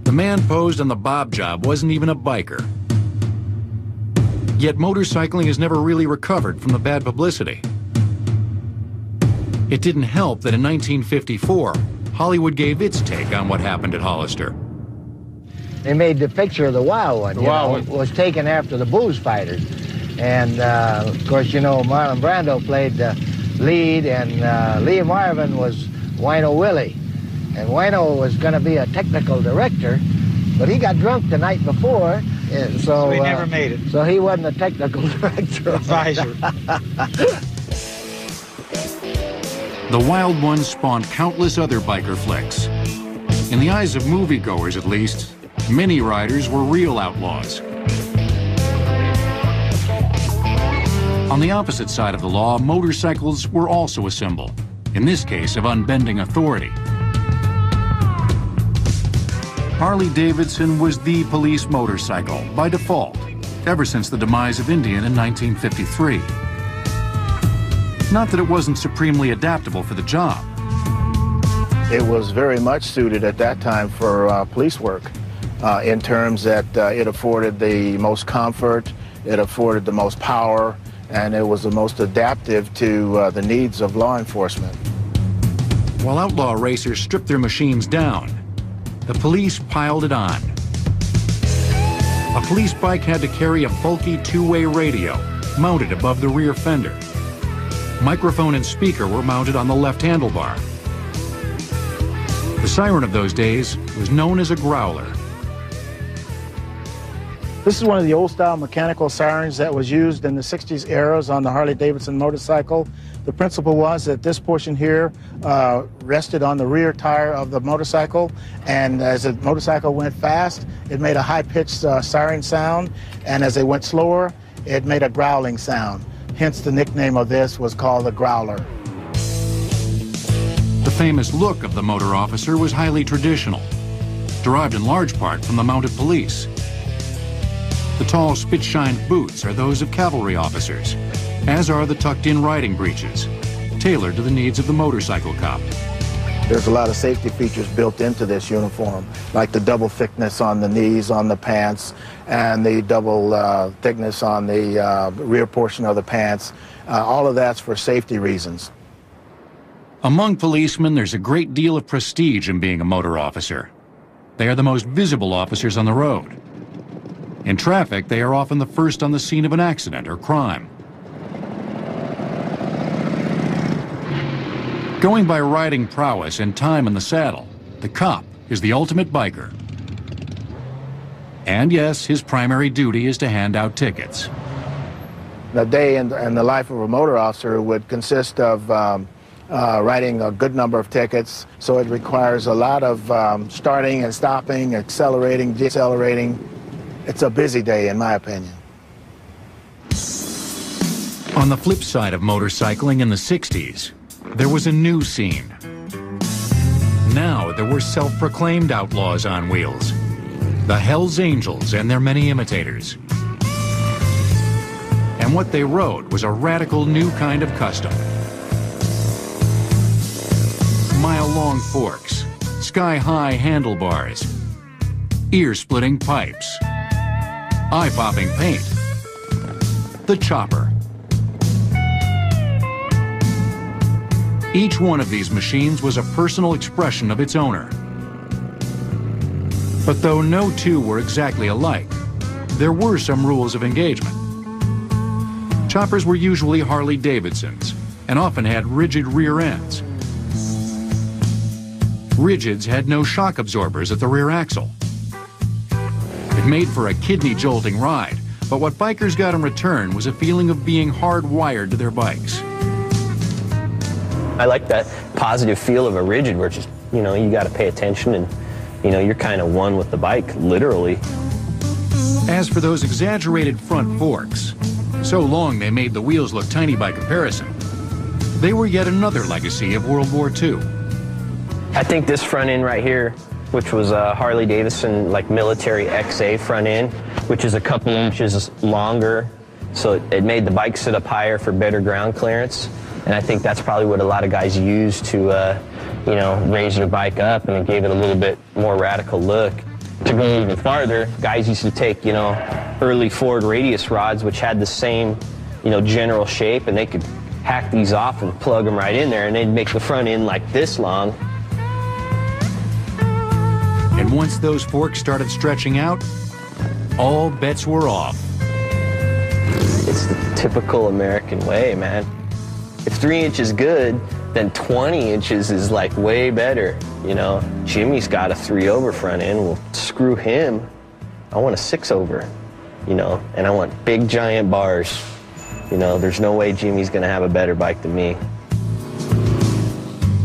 The man posed on the Bob Job wasn't even a biker. Yet motorcycling has never really recovered from the bad publicity. It didn't help that in 1954, Hollywood gave its take on what happened at Hollister. They made the picture of the Wild One, was taken after the Booze Fighters. And, of course, Marlon Brando played the lead, and Lee Marvin was Wino Willie. And Wino was going to be a technical director, But he got drunk the night before, and So he never made it. So he wasn't a technical director. Advisor. The Wild Ones spawned countless other biker flicks. In the eyes of moviegoers, at least, many riders were real outlaws. On the opposite side of the law, motorcycles were also a symbol, in this case of unbending authority. Harley-Davidson was the police motorcycle by default, ever since the demise of Indian in 1953. Not that it wasn't supremely adaptable for the job. It was very much suited at that time for police work in terms that it afforded the most comfort, it afforded the most power, and it was the most adaptive to the needs of law enforcement. While outlaw racers stripped their machines down, the police piled it on. A police bike had to carry a bulky two-way radio mounted above the rear fender. Microphone and speaker were mounted on the left handlebar. The siren of those days was known as a growler. This is one of the old-style mechanical sirens that was used in the 60s eras on the Harley-Davidson motorcycle. The principle was that this portion here rested on the rear tire of the motorcycle, and as the motorcycle went fast, it made a high-pitched siren sound, and as it went slower, it made a growling sound. Hence, the nickname of this was called the growler. The famous look of the motor officer was highly traditional, derived in large part from the mounted police. The tall, spit-shined boots are those of cavalry officers, as are the tucked-in riding breeches, tailored to the needs of the motorcycle cop. There's a lot of safety features built into this uniform, like the double thickness on the knees, on the pants, and the double thickness on the rear portion of the pants. All of that's for safety reasons. Among policemen, there's a great deal of prestige in being a motor officer. They are the most visible officers on the road. In traffic, they are often the first on the scene of an accident or crime. Going by riding prowess and time in the saddle, the cop is the ultimate biker. And yes, his primary duty is to hand out tickets. The day in the life of a motor officer would consist of writing a good number of tickets, so it requires a lot of starting and stopping, accelerating, decelerating. It's a busy day, in my opinion. On the flip side of motorcycling in the 60s, there was a new scene. Now there were self-proclaimed outlaws on wheels, the Hells Angels and their many imitators. And what they rode was a radical new kind of custom. Mile-long forks, sky-high handlebars, ear-splitting pipes, eye-popping paint, the chopper. Each one of these machines was a personal expression of its owner. But though no two were exactly alike, there were some rules of engagement. Choppers were usually Harley-Davidsons and often had rigid rear ends. Rigids had no shock absorbers at the rear axle. It made for a kidney-jolting ride, but what bikers got in return was a feeling of being hardwired to their bikes. I like that positive feel of a rigid where just, you know, you got to pay attention and, you know, you're kind of one with the bike, literally. As for those exaggerated front forks, so long they made the wheels look tiny by comparison, they were yet another legacy of World War II. I think this front end right here, which was a Harley-Davidson like military XA front end, which is a couple inches longer, so it made the bike sit up higher for better ground clearance. And I think that's probably what a lot of guys use to, you know, raise their bike up, and it gave it a little bit more radical look. To go even farther, guys used to take, you know, early Ford radius rods, which had the same, you know, general shape, and they could hack these off and plug them right in there, and they'd make the front end like this long. And once those forks started stretching out, all bets were off. It's the typical American way, man. If 3 inches good, then 20 inches is like way better. You know, Jimmy's got a 3-over front end. Well, screw him. I want a 6-over, you know, and I want big, giant bars. You know, there's no way Jimmy's going to have a better bike than me.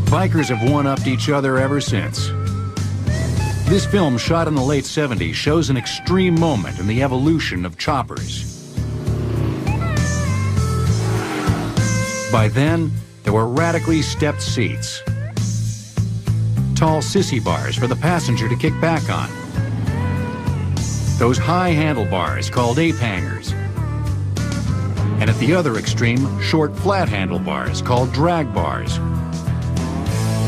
Bikers have one-upped each other ever since. This film, shot in the late 70s, shows an extreme moment in the evolution of choppers. By then, there were radically stepped seats, tall sissy bars for the passenger to kick back on, those high handlebars called ape hangers, and at the other extreme, short flat handlebars called drag bars,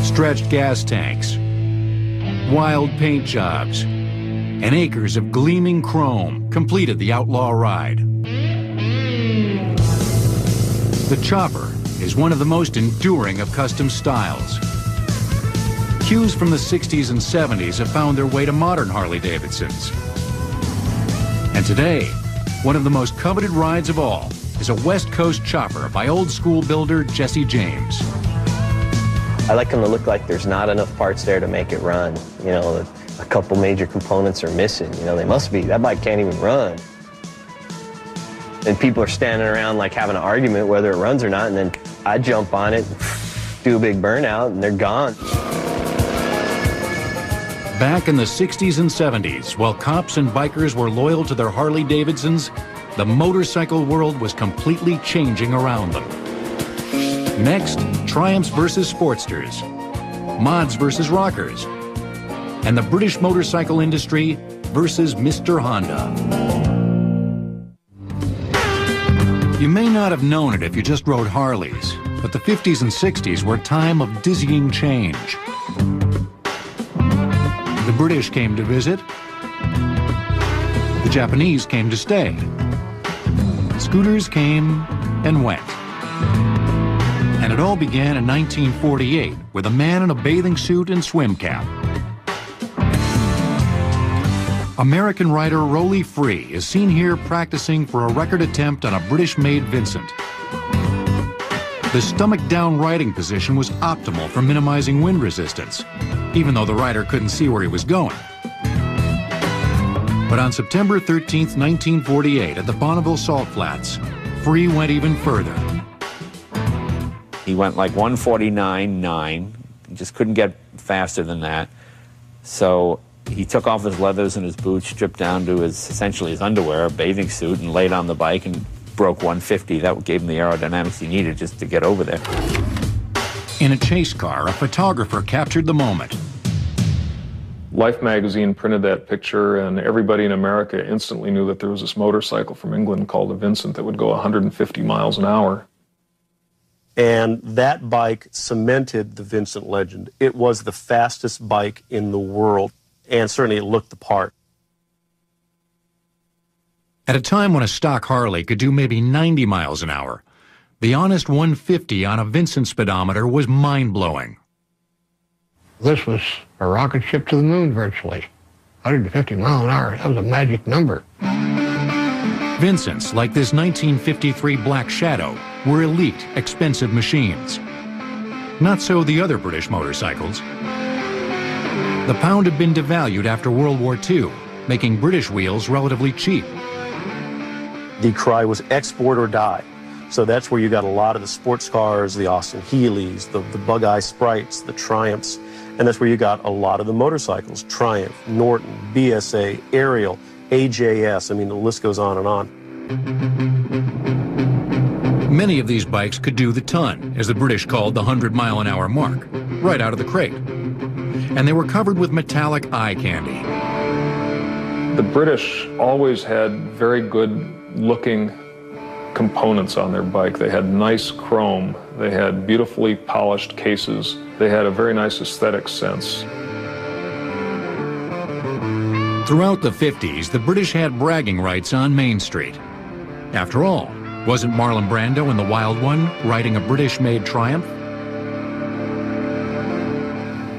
stretched gas tanks, wild paint jobs, and acres of gleaming chrome completed the outlaw ride. The chopper is one of the most enduring of custom styles. Cues from the 60s and 70s have found their way to modern Harley-Davidsons. And today, one of the most coveted rides of all is a West Coast chopper by old school builder Jesse James. I like them to look like there's not enough parts there to make it run. You know, a couple major components are missing. You know, they must be. That bike can't even run. And people are standing around like having an argument whether it runs or not, and then I jump on it, do a big burnout, and they're gone. Back in the 60s and 70s, while cops and bikers were loyal to their Harley-Davidsons, the motorcycle world was completely changing around them. Next, Triumphs versus Sportsters, mods versus rockers, and the British motorcycle industry versus Mr. Honda. You may not have known it if you just rode Harleys, but the 50s and 60s were a time of dizzying change. The British came to visit. The Japanese came to stay. Scooters came and went. And it all began in 1948 with a man in a bathing suit and swim cap. American rider Rolly Free is seen here practicing for a record attempt on a British-made Vincent. The stomach-down riding position was optimal for minimizing wind resistance, even though the rider couldn't see where he was going. But on September 13th, 1948, at the Bonneville Salt Flats, Free went even further. He went like 149.9. He just couldn't get faster than that. So he took off his leathers and his boots, stripped down to essentially his underwear, a bathing suit, and laid on the bike and broke 150. That gave him the aerodynamics he needed just to get over there. In a chase car, a photographer captured the moment. Life magazine printed that picture, and everybody in America instantly knew that there was this motorcycle from England called a Vincent that would go 150 miles an hour. And that bike cemented the Vincent legend. It was the fastest bike in the world, and certainly it looked the part. At a time when a stock Harley could do maybe 90 miles an hour, the honest 150 on a Vincent speedometer was mind-blowing. This was a rocket ship to the moon, virtually. 150 miles an hour, that was a magic number. Vincents, like this 1953 Black Shadow, were elite, expensive machines. Not so the other British motorcycles. The pound had been devalued after World War II, making British wheels relatively cheap. The cry was export or die. So that's where you got a lot of the sports cars, the Austin Healey's, the Bug-Eye Sprites, the Triumphs, and that's where you got a lot of the motorcycles, Triumph, Norton, BSA, Ariel, AJS, I mean, the list goes on and on. Many of these bikes could do the ton, as the British called the 100-mile-an-hour mark, right out of the crate. And they were covered with metallic eye candy. The British always had very good-looking components on their bike. They had nice chrome, they had beautifully polished cases, they had a very nice aesthetic sense. Throughout the 50s, the British had bragging rights on Main Street. After all, wasn't Marlon Brando in The Wild One riding a British-made Triumph?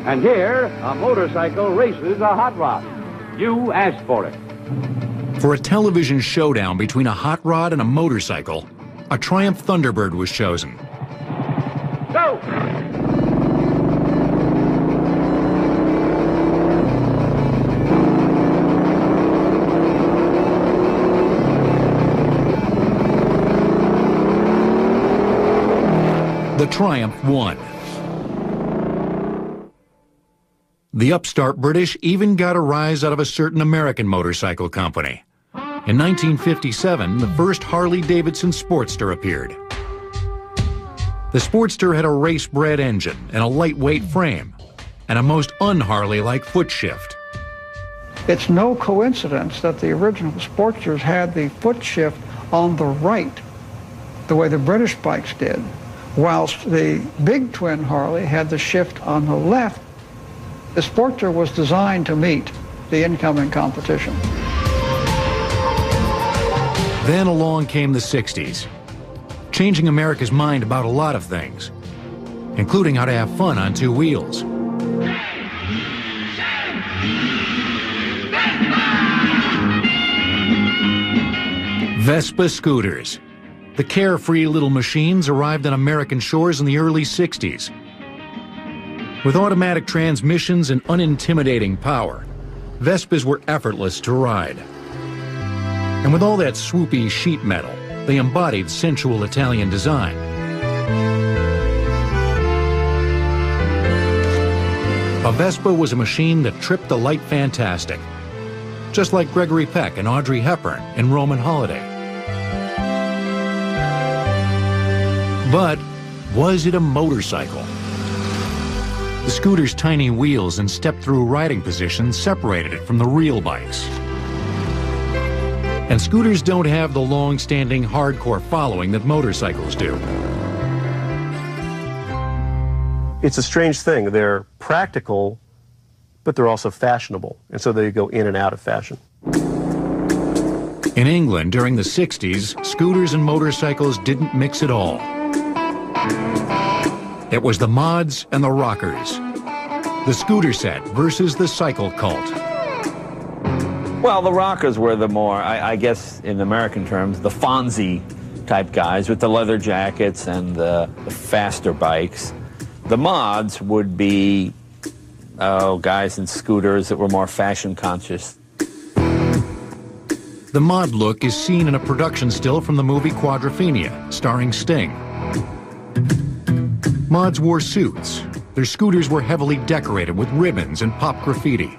And here, a motorcycle races a hot rod. You asked for it. For a television showdown between a hot rod and a motorcycle, a Triumph Thunderbird was chosen. Go! The Triumph won. The upstart British even got a rise out of a certain American motorcycle company. In 1957, the first Harley-Davidson Sportster appeared. The Sportster had a race-bred engine and a lightweight frame, and a most un-Harley-like foot shift. It's no coincidence that the original Sportsters had the foot shift on the right, the way the British bikes did, whilst the big twin Harley had the shift on the left. The Sportster was designed to meet the incoming competition. Then along came the 60s, changing America's mind about a lot of things, including how to have fun on two wheels. Vespa scooters. The carefree little machines arrived on American shores in the early 60s. With automatic transmissions and unintimidating power, Vespas were effortless to ride. And with all that swoopy sheet metal, they embodied sensual Italian design. A Vespa was a machine that tripped the light fantastic, just like Gregory Peck and Audrey Hepburn in Roman Holiday. But was it a motorcycle? The scooter's tiny wheels and step-through riding position separated it from the real bikes. And scooters don't have the long-standing hardcore following that motorcycles do. It's a strange thing. They're practical, but they're also fashionable, and so they go in and out of fashion. In England during the 60s, scooters and motorcycles didn't mix at all. It was the mods and the rockers. The scooter set versus the cycle cult. Well, the rockers were the more, I guess in American terms, the Fonzie type guys with the leather jackets and the faster bikes. The mods would be guys in scooters that were more fashion conscious. The mod look is seen in a production still from the movie Quadrophenia, starring Sting. Mods wore suits. Their scooters were heavily decorated with ribbons and pop graffiti.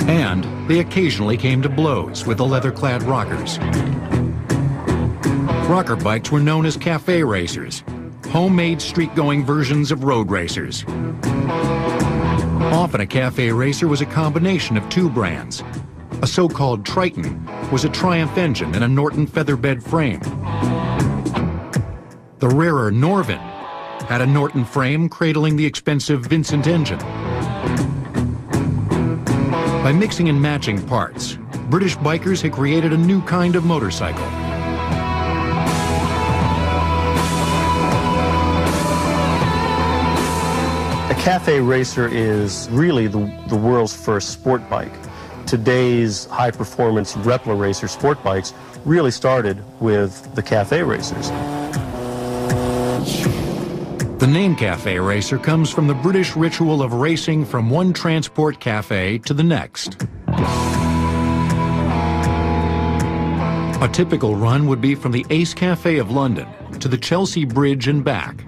And they occasionally came to blows with the leather-clad rockers. Rocker bikes were known as cafe racers, homemade street-going versions of road racers. Often a cafe racer was a combination of two brands. A so-called Triton was a Triumph engine and a Norton featherbed frame. The rarer Norvin had a Norton frame cradling the expensive Vincent engine. By mixing and matching parts, British bikers had created a new kind of motorcycle. A cafe racer is really the world's first sport bike. Today's high-performance replica racer sport bikes really started with the cafe racers. The name cafe racer comes from the British ritual of racing from one transport cafe to the next. A typical run would be from the Ace Cafe of London to the Chelsea Bridge and back.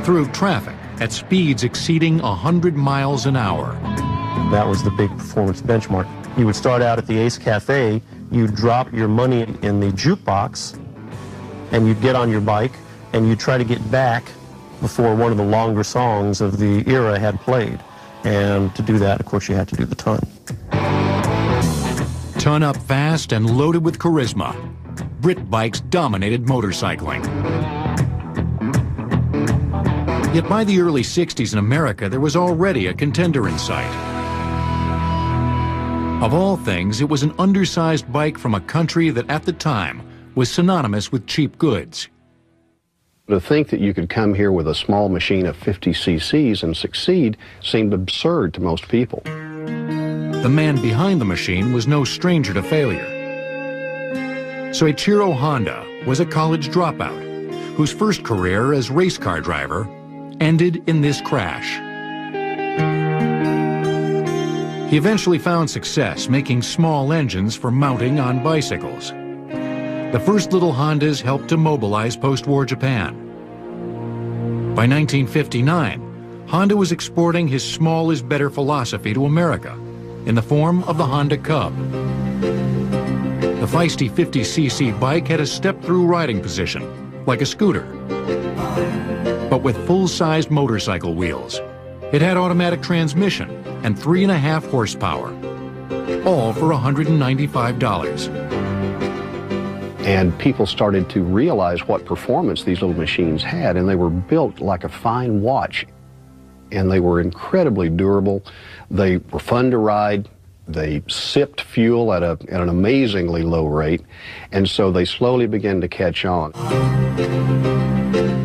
Through traffic at speeds exceeding 100 miles an hour. That was the big performance benchmark. You would start out at the Ace Cafe, you'd drop your money in the jukebox, and you'd get on your bike, and you'd try to get back before one of the longer songs of the era had played. And to do that, of course, you had to do the ton. Ton up fast and loaded with charisma. Brit bikes dominated motorcycling. Yet by the early 60s in America, there was already a contender in sight. Of all things, it was an undersized bike from a country that at the time was synonymous with cheap goods. To think that you could come here with a small machine of 50 cc's and succeed seemed absurd to most people. The man behind the machine was no stranger to failure. Soichiro Honda was a college dropout whose first career as race car driver ended in this crash. He eventually found success making small engines for mounting on bicycles. The first little Hondas helped to mobilize post-war Japan. By 1959, Honda was exporting his small is better philosophy to America in the form of the Honda Cub. The feisty 50cc bike had a step-through riding position, like a scooter, but with full-sized motorcycle wheels. It had automatic transmission and 3.5 horsepower, all for $195. And people started to realize what performance these little machines had, and they were built like a fine watch. And they were incredibly durable. They were fun to ride. They sipped fuel at an amazingly low rate, and so they slowly began to catch on.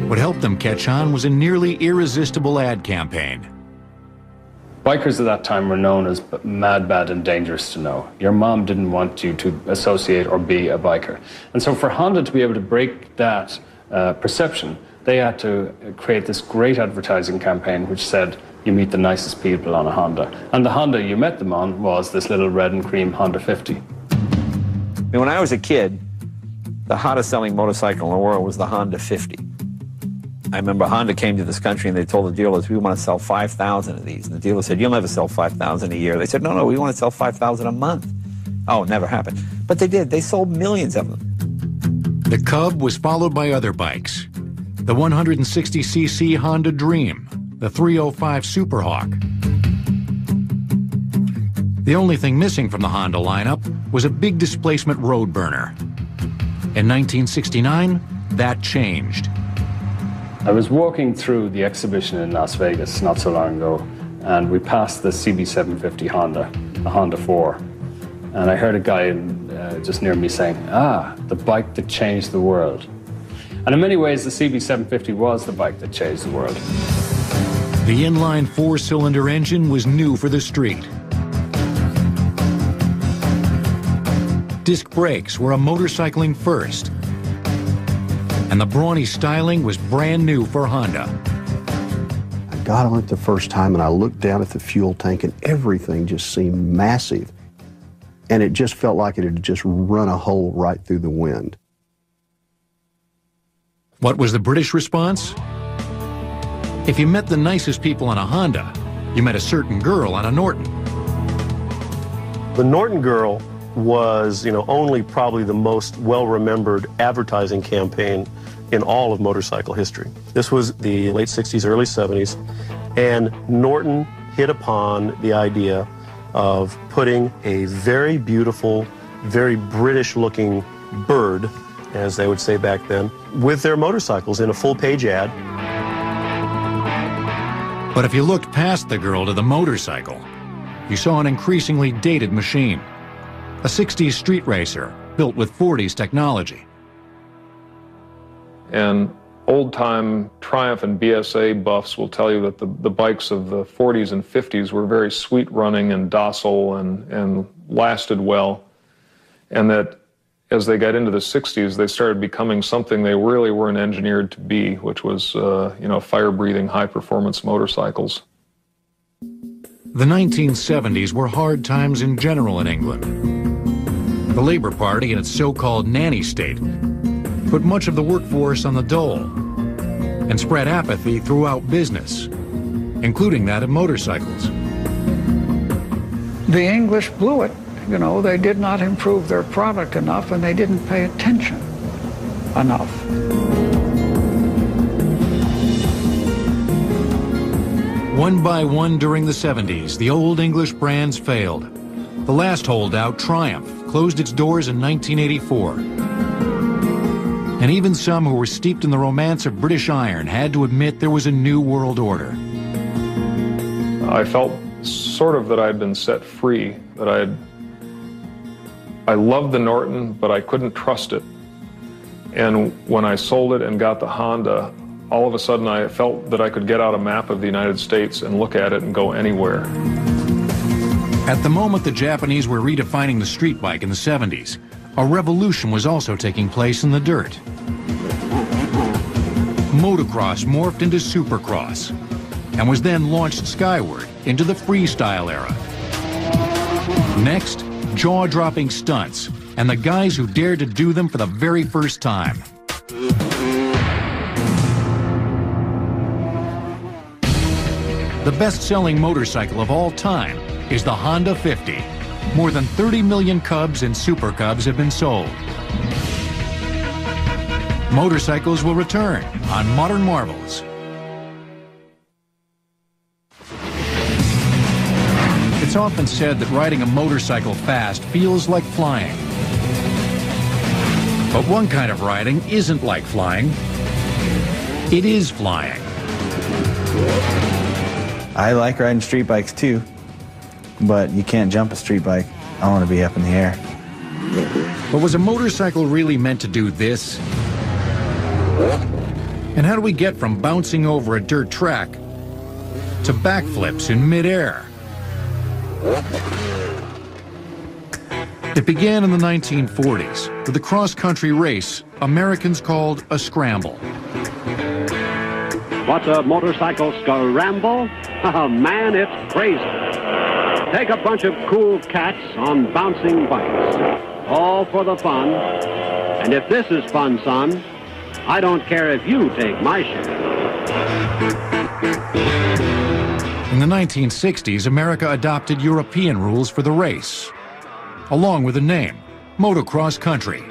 What helped them catch on was a nearly irresistible ad campaign. Bikers at that time were known as mad, bad, and dangerous to know. Your mom didn't want you to associate or be a biker. And so for Honda to be able to break that perception, they had to create this great advertising campaign which said, you meet the nicest people on a Honda. And the Honda you met them on was this little red and cream Honda 50. When I was a kid, the hottest selling motorcycle in the world was the Honda 50. I remember Honda came to this country and they told the dealers, we want to sell 5,000 of these. And the dealer said, you'll never sell 5,000 a year. They said, no, we want to sell 5,000 a month. Oh, it never happened. But they did. They sold millions of them. The Cub was followed by other bikes. The 160cc Honda Dream, the 305 Superhawk. The only thing missing from the Honda lineup was a big displacement road burner. In 1969, that changed. I was walking through the exhibition in Las Vegas not so long ago, and we passed the CB750 Honda, the Honda 4. And I heard a guy just near me saying, the bike that changed the world. And in many ways, the CB750 was the bike that changed the world. The inline 4-cylinder engine was new for the street. Disc brakes were a motorcycling first. And the brawny styling was brand new for Honda. I got on it the first time and I looked down at the fuel tank and everything just seemed massive. And it just felt like it had just run a hole right through the wind. What was the British response? If you met the nicest people on a Honda, you met a certain girl on a Norton. The Norton girl was, only probably the most well-remembered advertising campaign in all of motorcycle history. This was the late 60s, early 70s, and Norton hit upon the idea of putting a very beautiful, very British-looking bird, as they would say back then, with their motorcycles in a full-page ad. But if you looked past the girl to the motorcycle, you saw an increasingly dated machine. A 60s street racer built with 40s technology. And old-time Triumph and BSA buffs will tell you that the bikes of the 40s and 50s were very sweet-running and docile and lasted well, and that as they got into the 60s, they started becoming something they really weren't engineered to be, which was, fire-breathing, high-performance motorcycles. The 1970s were hard times in general in England. The Labour Party and its so-called nanny state put much of the workforce on the dole and spread apathy throughout business, including that of motorcycles. The English blew it. They did not improve their product enough, and they didn't pay attention enough. One by one during the 70s, the old English brands failed. The last holdout, Triumph, closed its doors in 1984. And even some who were steeped in the romance of British iron had to admit there was a new world order. I felt sort of that I'd been set free, that I loved the Norton, but I couldn't trust it. And when I sold it and got the Honda, all of a sudden I felt that I could get out a map of the United States and look at it and go anywhere. At the moment the Japanese were redefining the street bike in the 70s, a revolution was also taking place in the dirt. Motocross morphed into Supercross and was then launched skyward into the freestyle era. Next, jaw-dropping stunts, and the guys who dared to do them for the very first time. The best-selling motorcycle of all time is the Honda 50. More than 30 million Cubs and Super Cubs have been sold. Motorcycles will return on Modern Marvels. It's often said that riding a motorcycle fast feels like flying. But one kind of riding isn't like flying. It is flying. I like riding street bikes too, but you can't jump a street bike. I want to be up in the air. But was a motorcycle really meant to do this? And how do we get from bouncing over a dirt track to backflips in midair? It began in the 1940s with a cross-country race Americans called a scramble. What's a motorcycle scramble? Oh, man, it's crazy. Take a bunch of cool cats on bouncing bikes, all for the fun. And if this is fun, son, I don't care if you take my share. In the 1960s, America adopted European rules for the race, along with the name, motocross country,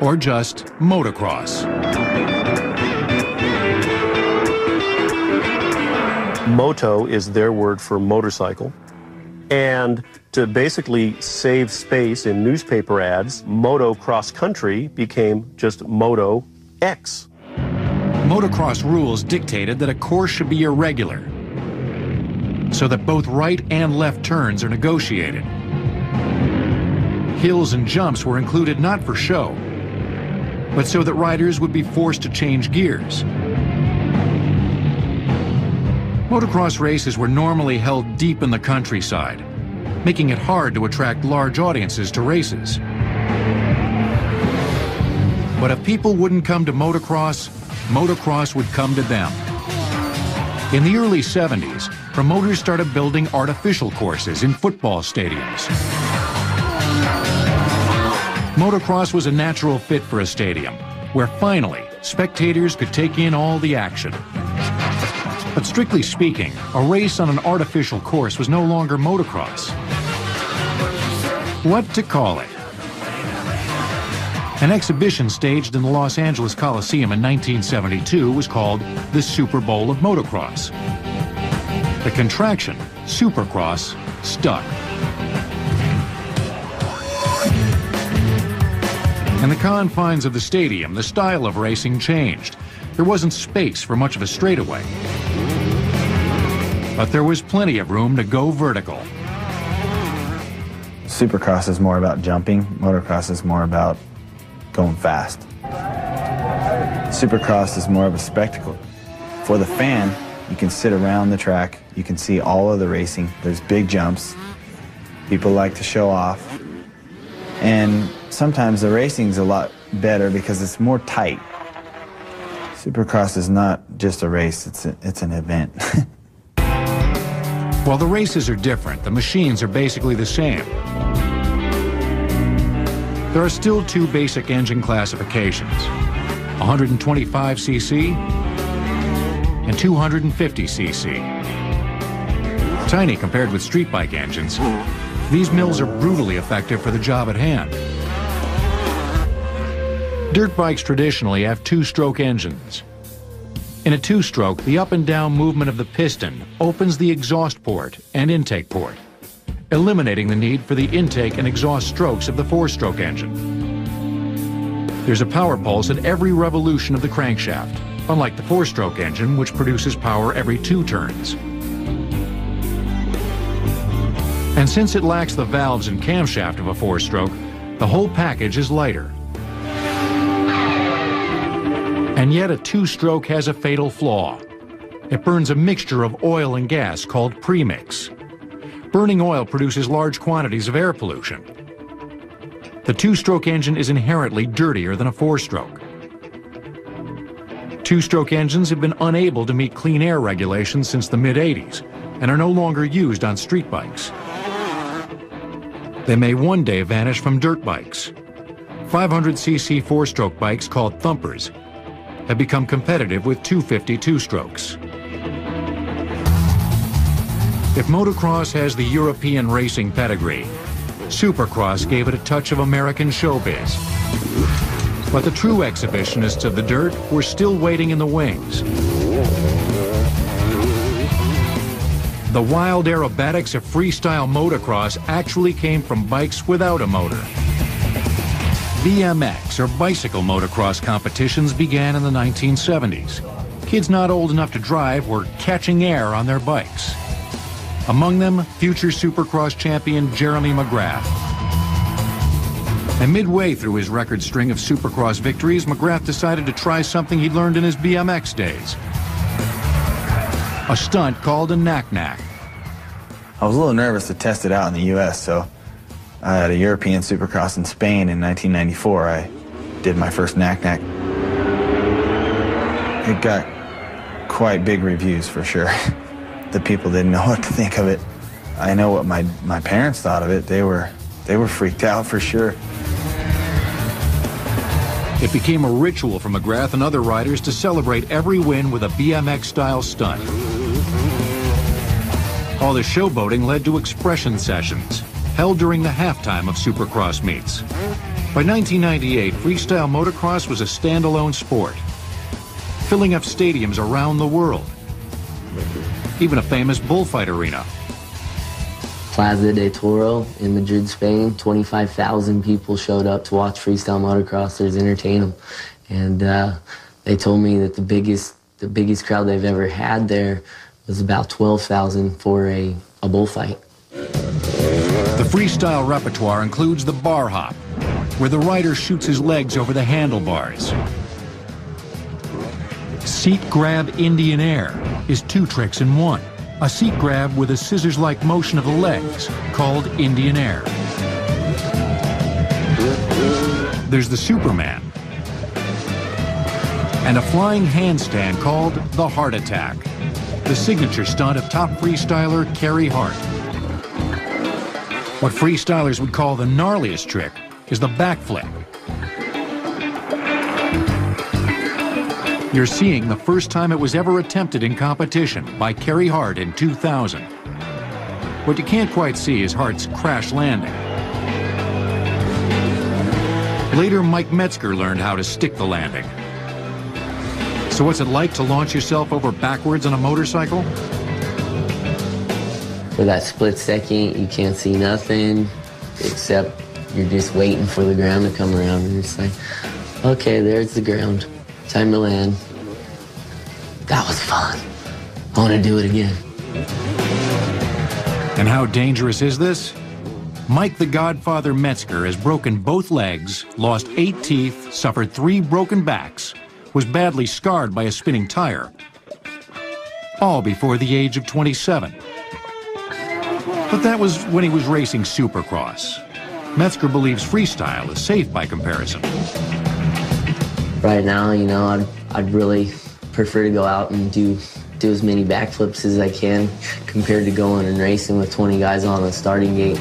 or just motocross. Moto is their word for motorcycle. And to basically save space in newspaper ads, Moto Cross Country became just Moto X. Motocross rules dictated that a course should be irregular, so that both right and left turns are negotiated. Hills and jumps were included not for show, but so that riders would be forced to change gears. Motocross races were normally held deep in the countryside, making it hard to attract large audiences to races. But if people wouldn't come to motocross, motocross would come to them. In the early 70s, promoters started building artificial courses in football stadiums. Motocross was a natural fit for a stadium, where finally spectators could take in all the action. But strictly speaking, a race on an artificial course was no longer motocross. What to call it? An exhibition staged in the Los Angeles Coliseum in 1972 was called the Super Bowl of Motocross. The contraction, Supercross, stuck. In the confines of the stadium, the style of racing changed. There wasn't space for much of a straightaway. But there was plenty of room to go vertical. Supercross is more about jumping. Motocross is more about going fast. Supercross is more of a spectacle. For the fan, you can sit around the track. You can see all of the racing. There's big jumps. People like to show off. And sometimes the racing's a lot better because it's more tight. Supercross is not just a race, it's an event. While the races are different, the machines are basically the same. There are still two basic engine classifications, 125cc and 250cc. Tiny compared with street bike engines, these mills are brutally effective for the job at hand. Dirt bikes traditionally have two-stroke engines. In a two-stroke, the up and down movement of the piston opens the exhaust port and intake port, eliminating the need for the intake and exhaust strokes of the four-stroke engine. There's a power pulse at every revolution of the crankshaft, unlike the four-stroke engine, which produces power every 2 turns. And since it lacks the valves and camshaft of a four-stroke, the whole package is lighter. And yet a two-stroke has a fatal flaw. It burns a mixture of oil and gas called premix. Burning oil produces large quantities of air pollution. The two-stroke engine is inherently dirtier than a four-stroke. Two-stroke engines have been unable to meet clean air regulations since the mid-'80s and are no longer used on street bikes. They may one day vanish from dirt bikes. 500cc four-stroke bikes called thumpers have become competitive with 250 two-strokes. If motocross has the European racing pedigree, Supercross gave it a touch of American showbiz. But the true exhibitionists of the dirt were still waiting in the wings. The wild aerobatics of freestyle motocross actually came from bikes without a motor. BMX, or bicycle motocross competitions, began in the 1970s. Kids not old enough to drive were catching air on their bikes. Among them, future Supercross champion Jeremy McGrath. And midway through his record string of Supercross victories, McGrath decided to try something he'd learned in his BMX days. A stunt called a knack-knack. I was a little nervous to test it out in the U.S., so at a European Supercross in Spain in 1994, I did my first knack-knack. It got quite big reviews, for sure. The people didn't know what to think of it. I know what my parents thought of it. They were freaked out, for sure. It became a ritual for McGrath and other riders to celebrate every win with a BMX-style stunt. All the showboating led to expression sessions, held during the halftime of Supercross meets. By 1998, freestyle motocross was a standalone sport, filling up stadiums around the world, even a famous bullfight arena. Plaza de Toro in Madrid, Spain. 25,000 people showed up to watch freestyle motocrossers entertain them. And they told me that the biggest crowd they've ever had there was about 12,000 for a bullfight. The freestyle repertoire includes the bar hop, where the rider shoots his legs over the handlebars. Seat grab Indian air is two tricks in one. A seat grab with a scissors-like motion of the legs, called Indian air. There's the Superman. And a flying handstand called the Heart Attack, the signature stunt of top freestyler Carey Hart. What freestylers would call the gnarliest trick is the backflip. You're seeing the first time it was ever attempted in competition by Carey Hart in 2000. What you can't quite see is Hart's crash landing. Later, Mike Metzger learned how to stick the landing. So what's it like to launch yourself over backwards on a motorcycle? For that split second, you can't see nothing, except you're just waiting for the ground to come around, and it's like, okay, there's the ground. Time to land. That was fun. I want to do it again. And how dangerous is this? Mike the Godfather Metzger has broken both legs, lost 8 teeth, suffered 3 broken backs, was badly scarred by a spinning tire. All before the age of 27. But that was when he was racing Supercross. Metzger believes freestyle is safe by comparison. Right now, you know, I'd really prefer to go out and do as many backflips as I can compared to going and racing with 20 guys on the starting gate.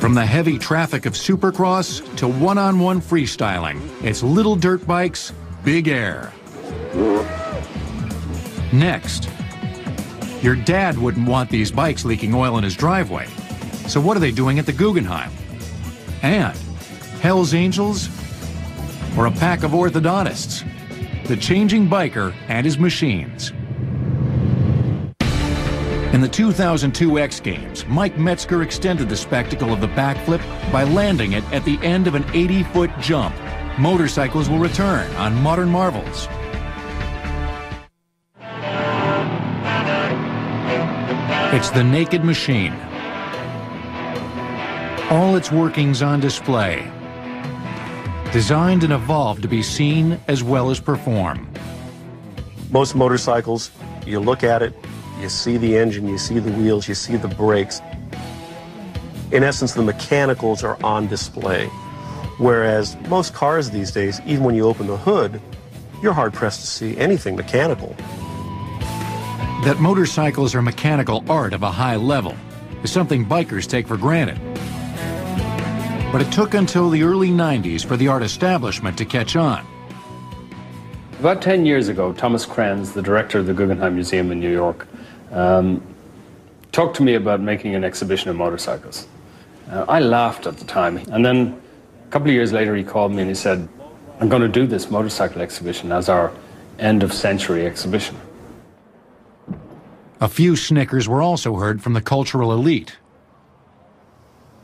From the heavy traffic of Supercross to one-on-one freestyling, it's little dirt bikes, big air. Next, your dad wouldn't want these bikes leaking oil in his driveway. So what are they doing at the Guggenheim? And Hell's Angels or a pack of orthodontists? The changing biker and his machines. In the 2002 X Games, Mike Metzger extended the spectacle of the backflip by landing it at the end of an 80-foot jump. Motorcycles will return on Modern Marvels. It's the Naked Machine. All its workings on display. Designed and evolved to be seen as well as perform. Most motorcycles, you look at it, you see the engine, you see the wheels, you see the brakes. In essence, the mechanicals are on display. Whereas most cars these days, even when you open the hood, you're hard-pressed to see anything mechanical. That motorcycles are mechanical art of a high level is something bikers take for granted. But it took until the early 90s for the art establishment to catch on. About 10 years ago, Thomas Krenz, the director of the Guggenheim Museum in New York, talked to me about making an exhibition of motorcycles. I laughed at the time, and then a couple of years later he called me and he said, I'm going to do this motorcycle exhibition as our end-of-century exhibition. A few snickers were also heard from the cultural elite.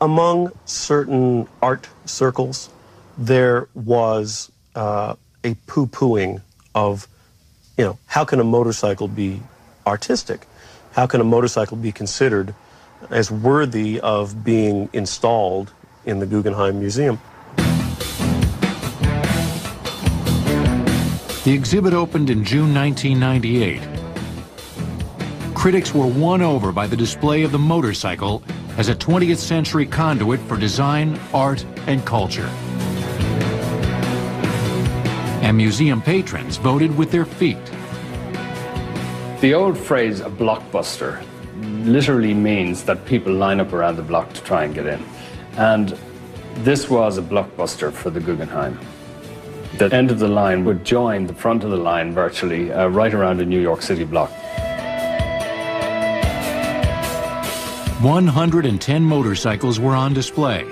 Among certain art circles, there was a poo-pooing of, how can a motorcycle be artistic? How can a motorcycle be considered as worthy of being installed in the Guggenheim Museum? The exhibit opened in June 1998. Critics were won over by the display of the motorcycle as a 20th century conduit for design, art, and culture. And museum patrons voted with their feet. The old phrase, a blockbuster, literally means that people line up around the block to try and get in. And this was a blockbuster for the Guggenheim. The end of the line would join the front of the line virtually right around a New York City block. 110 motorcycles were on display,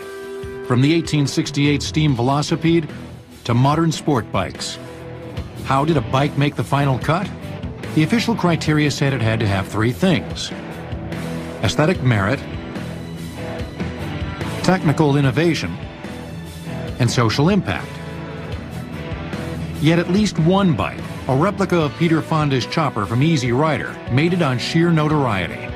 from the 1868 steam velocipede to modern sport bikes. How did a bike make the final cut? The official criteria said it had to have three things: aesthetic merit, technical innovation, and social impact. Yet at least one bike, a replica of Peter Fonda's chopper from Easy Rider, made it on sheer notoriety.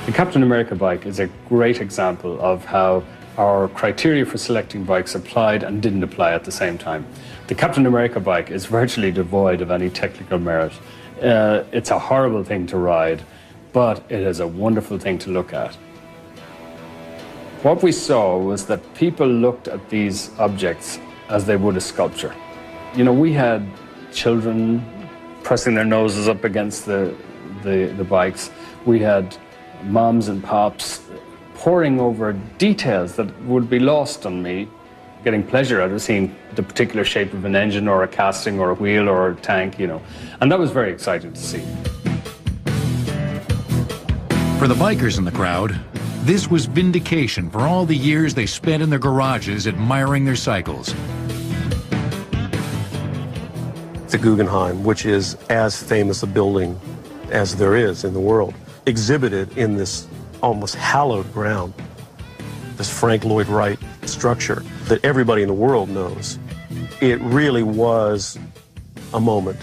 The Captain America bike is a great example of how our criteria for selecting bikes applied and didn't apply at the same time. The Captain America bike is virtually devoid of any technical merit. It's a horrible thing to ride, but it is a wonderful thing to look at. What we saw was that people looked at these objects as they would a sculpture. We had children pressing their noses up against the bikes. We had moms and pops poring over details that would be lost on me, getting pleasure out of seeing the particular shape of an engine or a casting or a wheel or a tank, and that was very exciting to see. For the bikers in the crowd, this was vindication for all the years they spent in their garages admiring their cycles. The Guggenheim, which is as famous a building as there is in the world, exhibited in this almost hallowed ground, this Frank Lloyd Wright structure that everybody in the world knows. It really was a moment.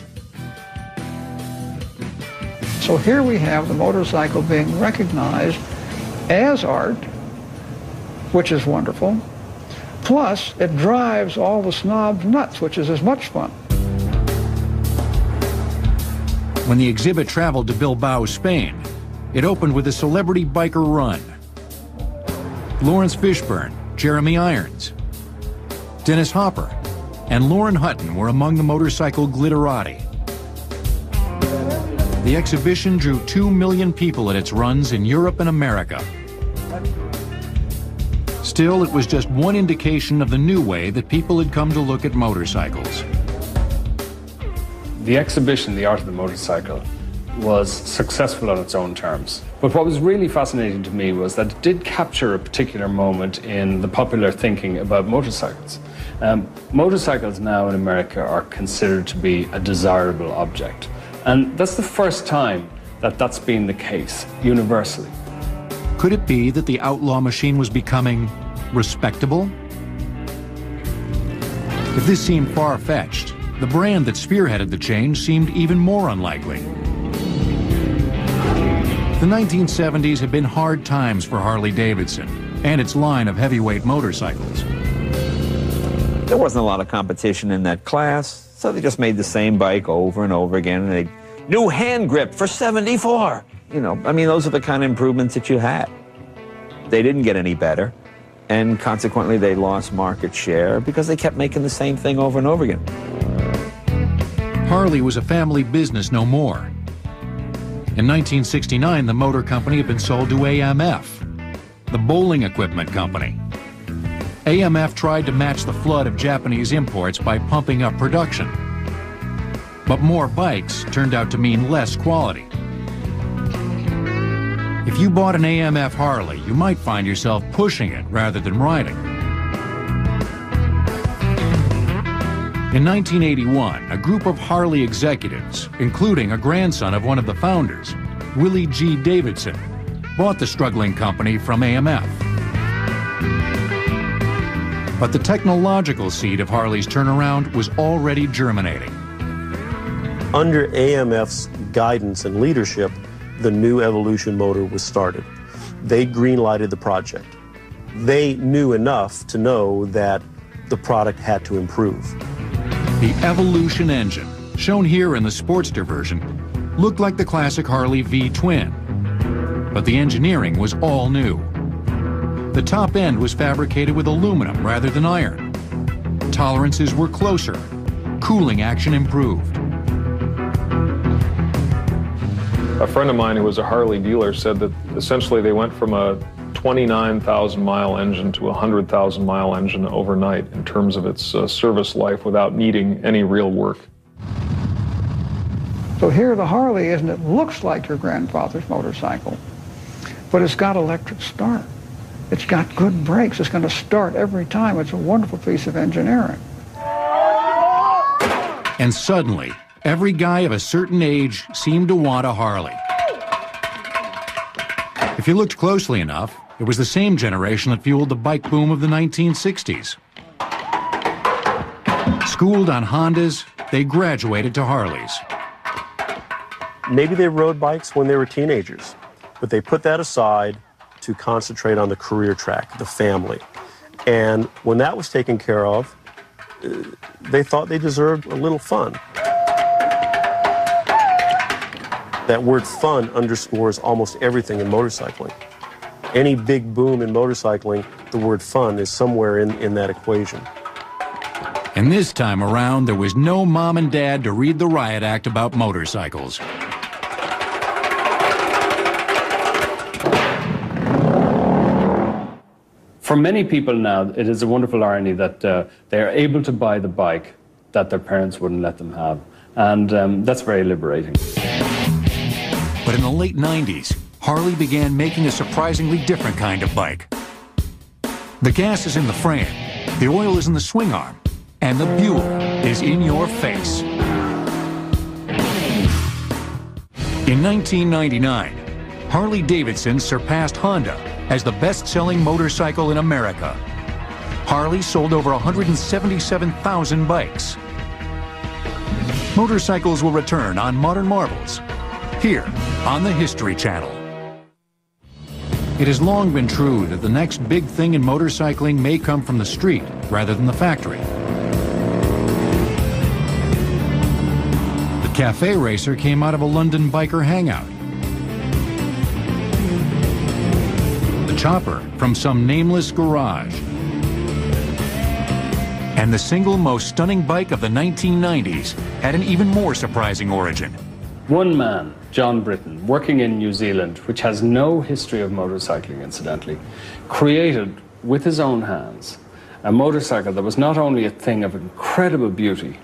So here we have the motorcycle being recognized as art, which is wonderful. Plus, it drives all the snobs nuts, which is as much fun. When the exhibit traveled to Bilbao, Spain, it opened with a celebrity biker run. Lawrence Fishburne, Jeremy Irons, Dennis Hopper, and Lauren Hutton were among the motorcycle glitterati. The exhibition drew 2 million people at its runs in Europe and America. Still, it was just one indication of the new way that people had come to look at motorcycles. The exhibition, The Art of the Motorcycle, was successful on its own terms. But what was really fascinating to me was that it did capture a particular moment in the popular thinking about motorcycles. Motorcycles now in America are considered to be a desirable object. And that's the first time that that's been the case, universally. Could it be that the outlaw machine was becoming respectable? If this seemed far-fetched, the brand that spearheaded the change seemed even more unlikely. The 1970s had been hard times for Harley-Davidson and its line of heavyweight motorcycles. There wasn't a lot of competition in that class, so they just made the same bike over and over again. And they new hand grip for '74. Those are the kind of improvements that you had. They didn't get any better, and consequently they lost market share because they kept making the same thing over and over again. Harley was a family business no more. In 1969, the motor company had been sold to AMF, the bowling equipment company. AMF tried to match the flood of Japanese imports by pumping up production. But more bikes turned out to mean less quality. If you bought an AMF Harley, you might find yourself pushing it rather than riding. In 1981, a group of Harley executives, including a grandson of one of the founders, Willie G. Davidson, bought the struggling company from AMF. But the technological seed of Harley's turnaround was already germinating. Under AMF's guidance and leadership, the new Evolution motor was started. They green-lighted the project. They knew enough to know that the product had to improve. The Evolution engine, shown here in the Sportster version, looked like the classic Harley V-twin, but the engineering was all new. The top end was fabricated with aluminum rather than iron. Tolerances were closer. Cooling action improved. A friend of mine who was a Harley dealer said that essentially they went from a 29,000-mile engine to a 100,000-mile engine overnight in terms of its service life without needing any real work. So here the Harley is, and it looks like your grandfather's motorcycle, but it's got electric start. It's got good brakes. It's going to start every time. It's a wonderful piece of engineering. And suddenly, every guy of a certain age seemed to want a Harley. If you looked closely enough, it was the same generation that fueled the bike boom of the 1960s. Schooled on Hondas, they graduated to Harleys. Maybe they rode bikes when they were teenagers, but they put that aside to concentrate on the career track, the family. And when that was taken care of, they thought they deserved a little fun. That word fun underscores almost everything in motorcycling. Any big boom in motorcycling, the word fun is somewhere in that equation. And this time around, there was no mom and dad to read the riot act about motorcycles. For many people now, it is a wonderful irony that they are able to buy the bike that their parents wouldn't let them have. And that's very liberating. But in the late 90s, Harley began making a surprisingly different kind of bike. The gas is in the frame, the oil is in the swing arm, and the Buell is in your face. In 1999, Harley-Davidson surpassed Honda as the best-selling motorcycle in America. Harley sold over 177,000 bikes. Motorcycles will return on Modern Marvels, here on the History Channel. It has long been true that the next big thing in motorcycling may come from the street rather than the factory. The Cafe Racer came out of a London biker hangout. The Chopper from some nameless garage. And the single most stunning bike of the 1990s had an even more surprising origin. One man, John Britton, working in New Zealand, which has no history of motorcycling, incidentally, created with his own hands a motorcycle that was not only a thing of incredible beauty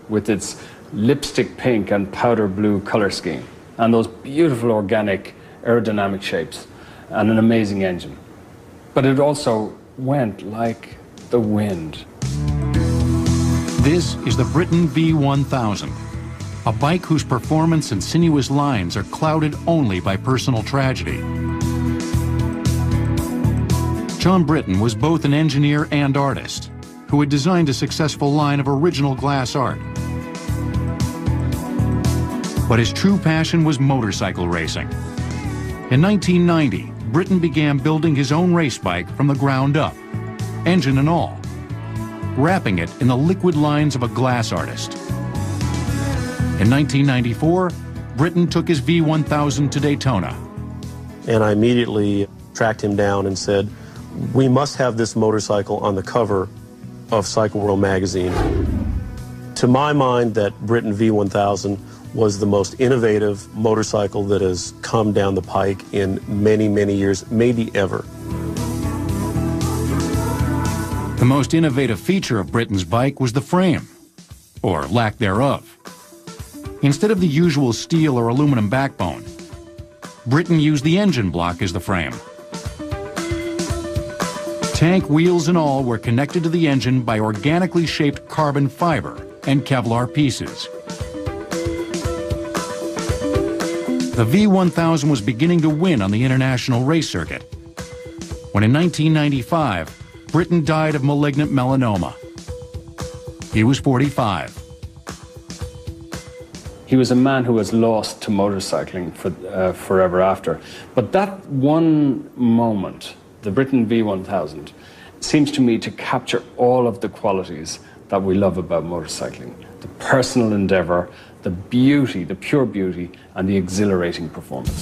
with its lipstick pink and powder blue color scheme and those beautiful organic aerodynamic shapes and an amazing engine, but it also went like the wind. This is the Britton V1000. A bike whose performance and sinuous lines are clouded only by personal tragedy. John Britton was both an engineer and artist, who had designed a successful line of original glass art. But his true passion was motorcycle racing. In 1990, Britton began building his own race bike from the ground up, engine and all, wrapping it in the liquid lines of a glass artist. In 1994, Britton took his V1000 to Daytona. And I immediately tracked him down and said, we must have this motorcycle on the cover of Cycle World magazine. To my mind, that Britton V1000 was the most innovative motorcycle that has come down the pike in many, many years, maybe ever. The most innovative feature of Britain's bike was the frame, or lack thereof. Instead of the usual steel or aluminum backbone, Britain used the engine block as the frame. Tank wheels and all were connected to the engine by organically shaped carbon fiber and Kevlar pieces. The V1000 was beginning to win on the international race circuit when in 1995, Britain died of malignant melanoma. He was 45. He was a man who was lost to motorcycling forever after. But that one moment, the Britain V1000, seems to me to capture all of the qualities that we love about motorcycling. The personal endeavor, the beauty, the pure beauty, and the exhilarating performance.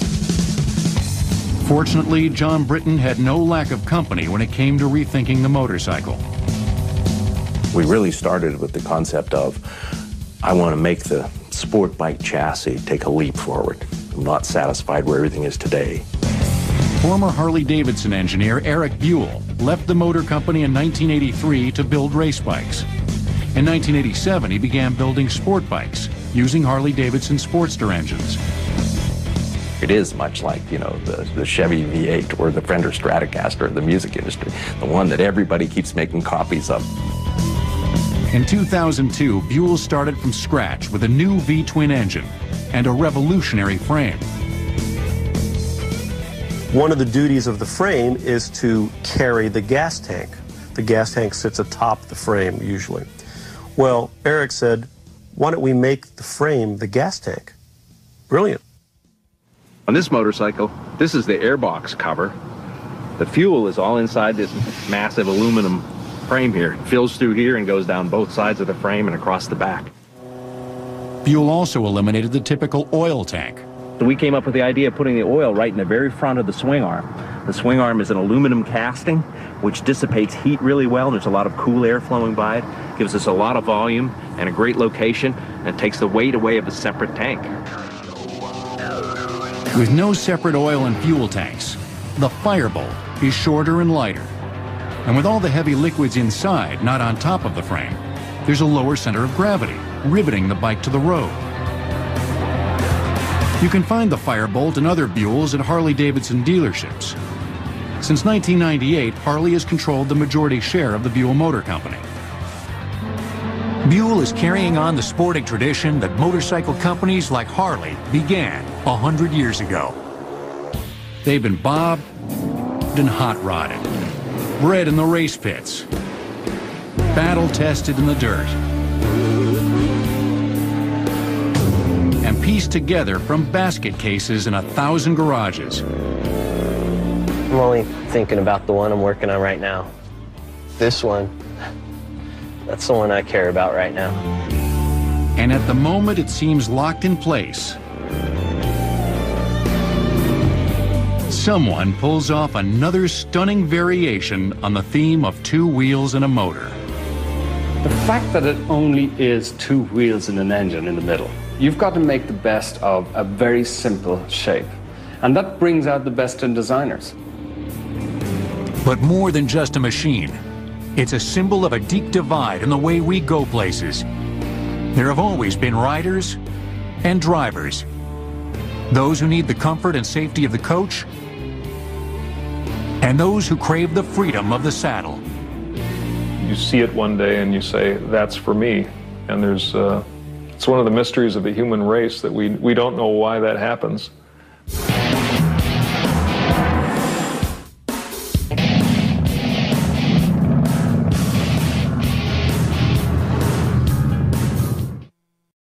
Fortunately, John Britten had no lack of company when it came to rethinking the motorcycle. We really started with the concept of, I want to make the sport bike chassis take a leap forward. I'm not satisfied where everything is today. Former Harley-Davidson engineer Eric Buell left the motor company in 1983 to build race bikes. In 1987, he began building sport bikes using Harley-Davidson Sportster engines. It is much like, you know, the Chevy V8 or the Fender Stratocaster of the music industry, the one that everybody keeps making copies of. In 2002, Buell started from scratch with a new V-twin engine and a revolutionary frame. One of the duties of the frame is to carry the gas tank. The gas tank sits atop the frame, usually. Well, Eric said, why don't we make the frame the gas tank? Brilliant. On this motorcycle, this is the airbox cover. The fuel is all inside this massive aluminum frame here. It fills through here and goes down both sides of the frame and across the back. Buell also eliminated the typical oil tank. So we came up with the idea of putting the oil right in the very front of the swing arm. The swing arm is an aluminum casting, which dissipates heat really well. There's a lot of cool air flowing by it. Gives us a lot of volume and a great location, and takes the weight away of a separate tank. With no separate oil and fuel tanks, the Firebolt is shorter and lighter. And with all the heavy liquids inside, not on top of the frame, there's a lower center of gravity, riveting the bike to the road. You can find the Firebolt and other Buells at Harley-Davidson dealerships. Since 1998, Harley has controlled the majority share of the Buell Motor Company. Buell is carrying on the sporting tradition that motorcycle companies like Harley began 100 years ago. They've been bobbed and hot-rodded, bred in the race pits, battle-tested in the dirt, and pieced together from basket cases in 1,000 garages. I'm only thinking about the one I'm working on right now. This one. That's the one I care about right now. And at the moment it seems locked in place, someone pulls off another stunning variation on the theme of two wheels and a motor. The fact that it only is two wheels and an engine in the middle, you've got to make the best of a very simple shape. And that brings out the best in designers. But more than just a machine, it's a symbol of a deep divide in the way we go places. There have always been riders and drivers. Those who need the comfort and safety of the coach, and those who crave the freedom of the saddle. You see it one day and you say, that's for me. And there's, it's one of the mysteries of the human race that we don't know why that happens.